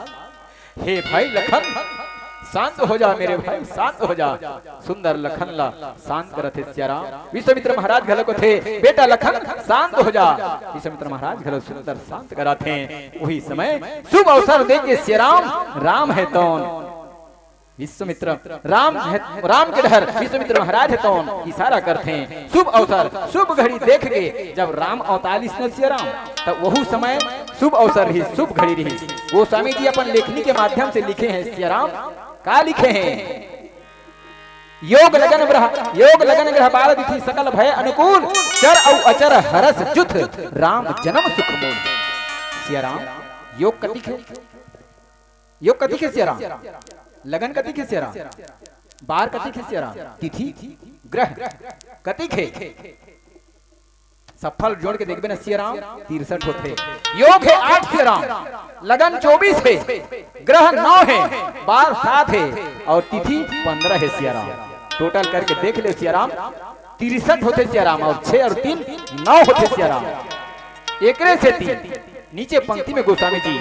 हे भाई लखन शांत हो जा मेरे भाई शांत हो जा। सुंदर लखन ला शांत करते सियाराम। विश्वामित्र महाराज घलो को थे बेटा लखन शांत हो जा, विश्वामित्र महाराज घलो सुंदर शांत कराते हैं। वही समय शुभ अवसर देके सियाराम राम है तौन विश्वामित्र राम है, राम के डर विश्वामित्र महाराज है तौन इशारा करते हैं। शुभ अवसर शुभ घड़ी देख के जब राम अवतालिस न सियाराम तब वही समय शुभ अवसर रही शुभ घड़ी रही। वो स्वामी जी अपन लेखनी के माध्यम से लिखे हैं सियाराम, का लिखे हैं योग लगन ग्रह बार दिखी सकल भय अनुकूल, चर औ अचर हरस जुथ राम जन्म सुख मूल। सियाराम योग कतिक है, योग कतिक है सियाराम, लगन कतिक है सियाराम, बार कतिक है सियाराम, तिथि ग्रह कतिक है, सफल जोड़ के देखबे ना सियाराम 63 होते। योग है 8 सियाराम, लगन 24 है, ग्रह 9 है, बार 7 है और तिथि 15 है सियाराम। टोटल करके देख ले सियाराम 63 होते सियाराम और 6 और 3 9 होते सियाराम। एकरे से 3 नीचे पंक्ति में गोस्वामी जी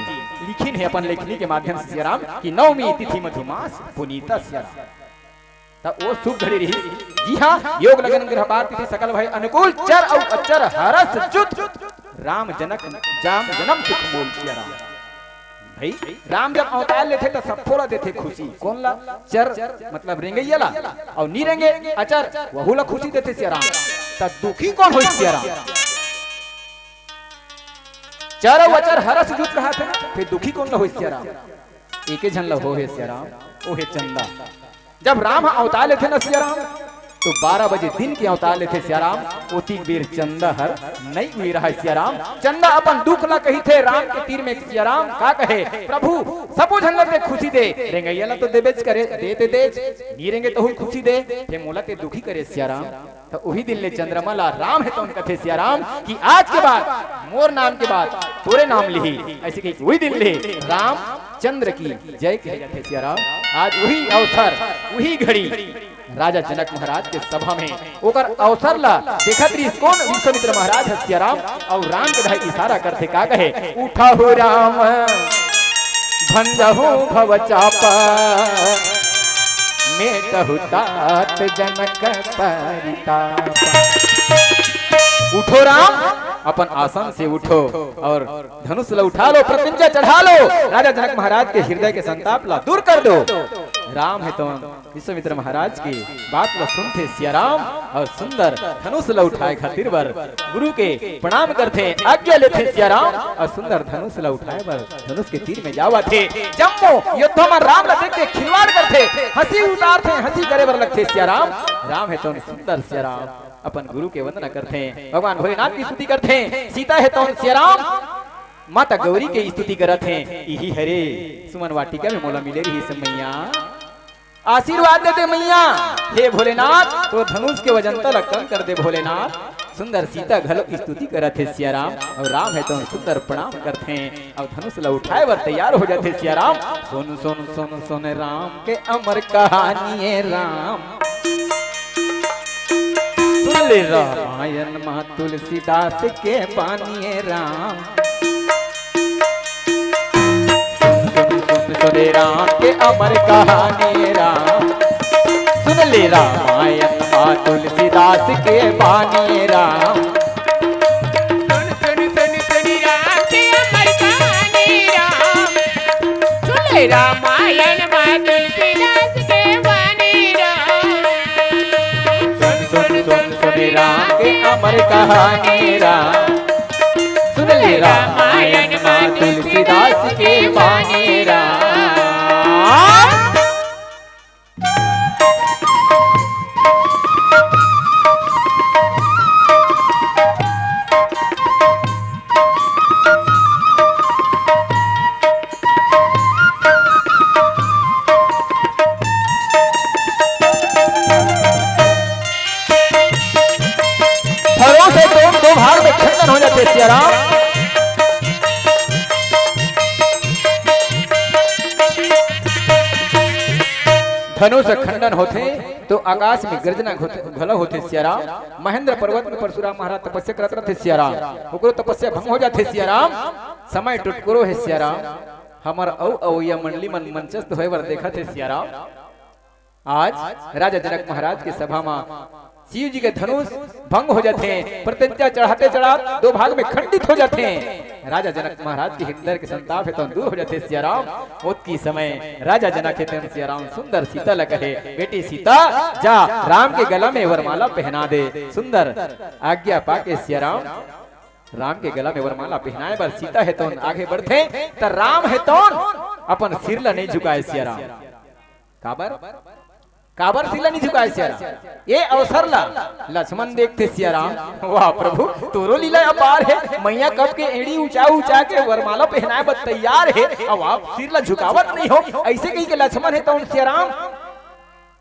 लिखिन है अपन लेखनी के माध्यम से सियाराम कि नवमी तिथि मधुमास पुनीता सियाराम। तब वो सुख घड़ी रही। जी हाँ, योग लगन ग्रह बार तिथि सकल भाई अनुकूल चर और अचर हरस जुत राम जनक जाम जन्म सुख मोल सिया राम। भाई राम जब अवतार लेते तो सब थोड़ा देते खुशी। कौन ला? चर मतलब रेंगैया ला, और नी रेंगे अचर वहू ला खुशी देते सिया राम। तब दुखी कौन हो सिया राम? चर और अचर हरस जुत कहा थे, फिर दुखी कौन ला हो सिया राम? एक झन ला हो है सिया राम, ओ है चंदा। जब राम अवतार लेते न सिया राम तो 12 बजे दिन के अवतार लेते सिया राम। ओती बेर चंदा हर नहीं हुई रहा सिया राम। चंदा अपन दुख ला कही थे राम के तीर में सिया राम का कहे प्रभु सबो झन दे खुशी दे, रेंगैया ला तो देबेच करे देते दे, नी रेंगे तो खुशी दे, हे मोला ते दुखी करे सिया राम। तो वही दिन ले चंद्रमा ला राम है तो उनका थे सिया राम कि आज के बाद मोर नाम के बाद तोरे नाम लिही। ऐसे कही वही दिन ले राम चंद्र की जय कहे जाते सिया राम। आज वही अवसर वही घड़ी राजा जनक महाराज के सभा में ओकर अवसर ला देखत रही कौन विश्वामित्र महाराज सिया राम। और राम के भाई इशारा करते का कहे उठा हो राम भंजहु भव चापा मेटहु तात जनक परिताप। उठो राम, अपन आसन से उठो और धनुष ला उठा लो, प्रत्यंचा चढ़ा लो, राजा जनक महाराज के हृदय के संताप ला दूर कर दो। राम है तो विश्वामित्र महाराज की बात ला सुनते सिया राम और सुंदर धनुष ला उठाए खातिर बर गुरु के प्रणाम करते, आज्ञा लेते सिया राम और सुंदर धनुष ला उठाए बर धनुष के तीर में जावा थे। जम्मो युद्ध में राम ला देख के खिलवाड़ करते, हंसी उतारते, हंसी करे बर लगते सिया राम। राम है तो सुंदर सिया राम अपन गुरु के वंदना करते हैं, भगवान भोलेनाथ की स्तुति करते हैं। सीता है तो सिया राम माता गौरी के स्तुति करते हैं। यही हरे सुमन वाटिका में मोला मिले रही समैया आशीर्वाद देते मैया। हे भोलेनाथ तो धनुष के वजन तक कम कर दे भोलेनाथ। सुंदर सीता घलो स्तुति करते सिया राम और राम है तो सुंदर प्रणाम करते हैं और धनुष ला उठाए बर तैयार हो जाते सिया राम। सोनू सोनू सोनू सोने राम के अमर कहानी है राम। सुन ले रामायण माँ तुलसीदास के बानी है राम। सुन राम के अमर कहानी राम। सुन ले रामायण माँ तुलसीदास के बानी राम। सुन सुन सुन सुन राम के अमर कहानी राम। सुन ले रामायण माँ तुलसीदास के बानी राम। सुन सुन सुन सुन राम के अमर कहानी राम। सुन ले रामायण माँ तुलसीदास के बानी राम। भरोसे दो भाग में खंडन हो जाते सिया राम। धनुष खंडन होते तो आकाश में गर्जना घलो होते सिया राम। महेंद्र पर्वत में परशुराम महाराज तपस्या करते रहते सिया राम। ओकरो तपस्या भंग हो जाते सिया राम। समय टुटकुरो है सिया राम। हमर औ या मंडली मन मंचस्थ होए बर देखा थे सिया राम। आज राजा जनक महाराज के सभा में शिव जी के धनुष भंग हो जाते हैं, प्रत्यंचा चढ़ाते चढ़ा दो भाग में खंडित हो जाते हैं। राजा जनक महाराज के हृदय के संताप है तो दूर हो जाते सिया राम। मौत की समय राजा जनक है सिया राम सुंदर सीता ला कहे बेटी सीता जा राम के गला में वरमाला पहना दे। सुंदर आज्ञा पाके सिया राम के गला में वरमाला पहनाए पर सीता है तो आगे बढ़ते तो राम है तो अपन सिर ला नहीं झुकाए सिया राम। काबर सिला नहीं झुकाए सिया राम। ये अवसर ला लक्ष्मण देखते सिया राम। वाह प्रभु तोरो लीला अपार है। मैया कब के एड़ी ऊंचा ऊंचा के वरमाला पहनाए पर तैयार है, अब आप सिर ला झुकावत नहीं हो। ऐसे कही के लक्ष्मण है तो सिया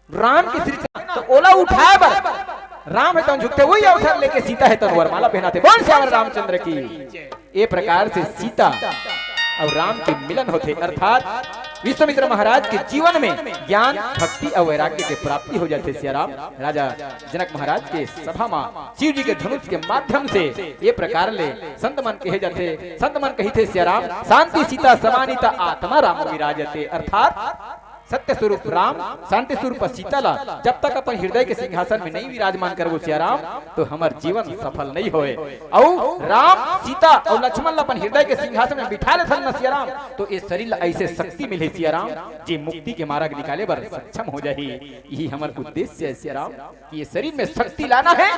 राम के सिर तो ओला उठाए बर राम है तो झुकते, वही अवसर लेके सीता है तो वरमाला पहनाते। बोल श्याम रामचंद्र की। ये प्रकार से सीता और राम के मिलन होते, अर्थात विश्वामित्र महाराज के जीवन में ज्ञान भक्ति और वैराग्य की प्राप्ति हो जाते सिया राम। राजा जनक महाराज के सभा में शिव जी के धनुष के माध्यम से ये प्रकार ले संत मन कहे जाते। संत मन कही थे सिया राम शांति सीता समानिता आत्मा राम विराजते, अर्थात सत्य स्वरूप राम, शांति स्वरूप सीता ला जब तक अपन हृदय के सिंहासन में नहीं विराजमान करबो सिया राम, तो हमार जीवन सफल नहीं होए। और राम सीता और लक्ष्मण ला अपन हृदय के सिंहासन में बिठा ले थन सिया राम, तो इस शरीर ला ऐसे शक्ति मिले सिया राम जी मुक्ति के मार्ग निकाले बर सक्षम हो जाही। यही हमार उद्देश्य है सिया राम कि ये शरीर में शक्ति लाना है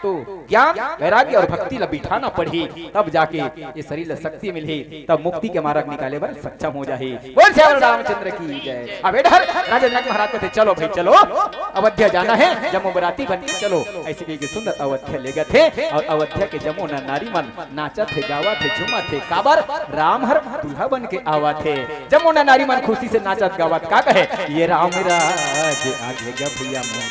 तो ज्ञान वैराग्य और भक्ति ला बिठाना पड़ी, तब जाके ये शरीर ला शक्ति मिली, तब मुक्ति के मार्ग निकाले बर सक्षम हो जाही। बोल श्याम रामचंद्र की जय। अब इधर राजा जनक महाराज कहते चलो भाई चलो अयोध्या जाना है, जम्मू बराती बन के चलो। ऐसे कह के सुंदर अयोध्या ले गए थे और अयोध्या के जम्मू नारी मन नाचा थे, गावा थे, झूमा थे, काबर राम हर दूल्हा बन के आवा थे। जम्मू नारी मन खुशी से नाचत गावत का कहे ये राम राज आगे गभैया मन,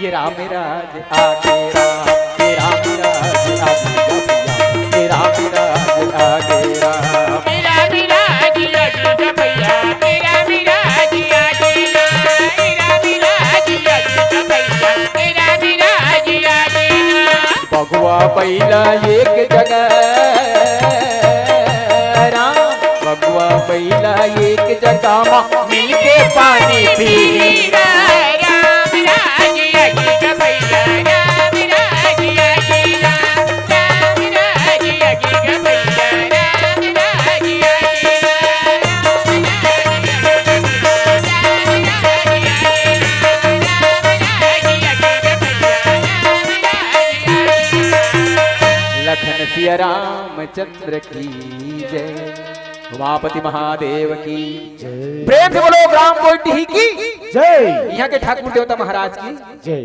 ये राम राज आगे राम, ये राम राज आगे गभैया, ये राम राज आगे राम, मेरा विराज आगे गभैया, मेरा विराज आगे राम, मेरा विराज आगे गभैया, मेरा विराज आगे राम। बगुआ बैला एक जगह राम, बगुआ बैला एक जगह मिलके पानी पी राम राज आगे गभैया, राम राज आगे राम, राम राज आगे गभैया, राम राज आगे लखन सिया रामचंद्र की जय, उमापति महादेव की जय। प्रेम से बोलो ग्राम कोटी की जय। यहाँ के ठाकुर देवता महाराज की जय।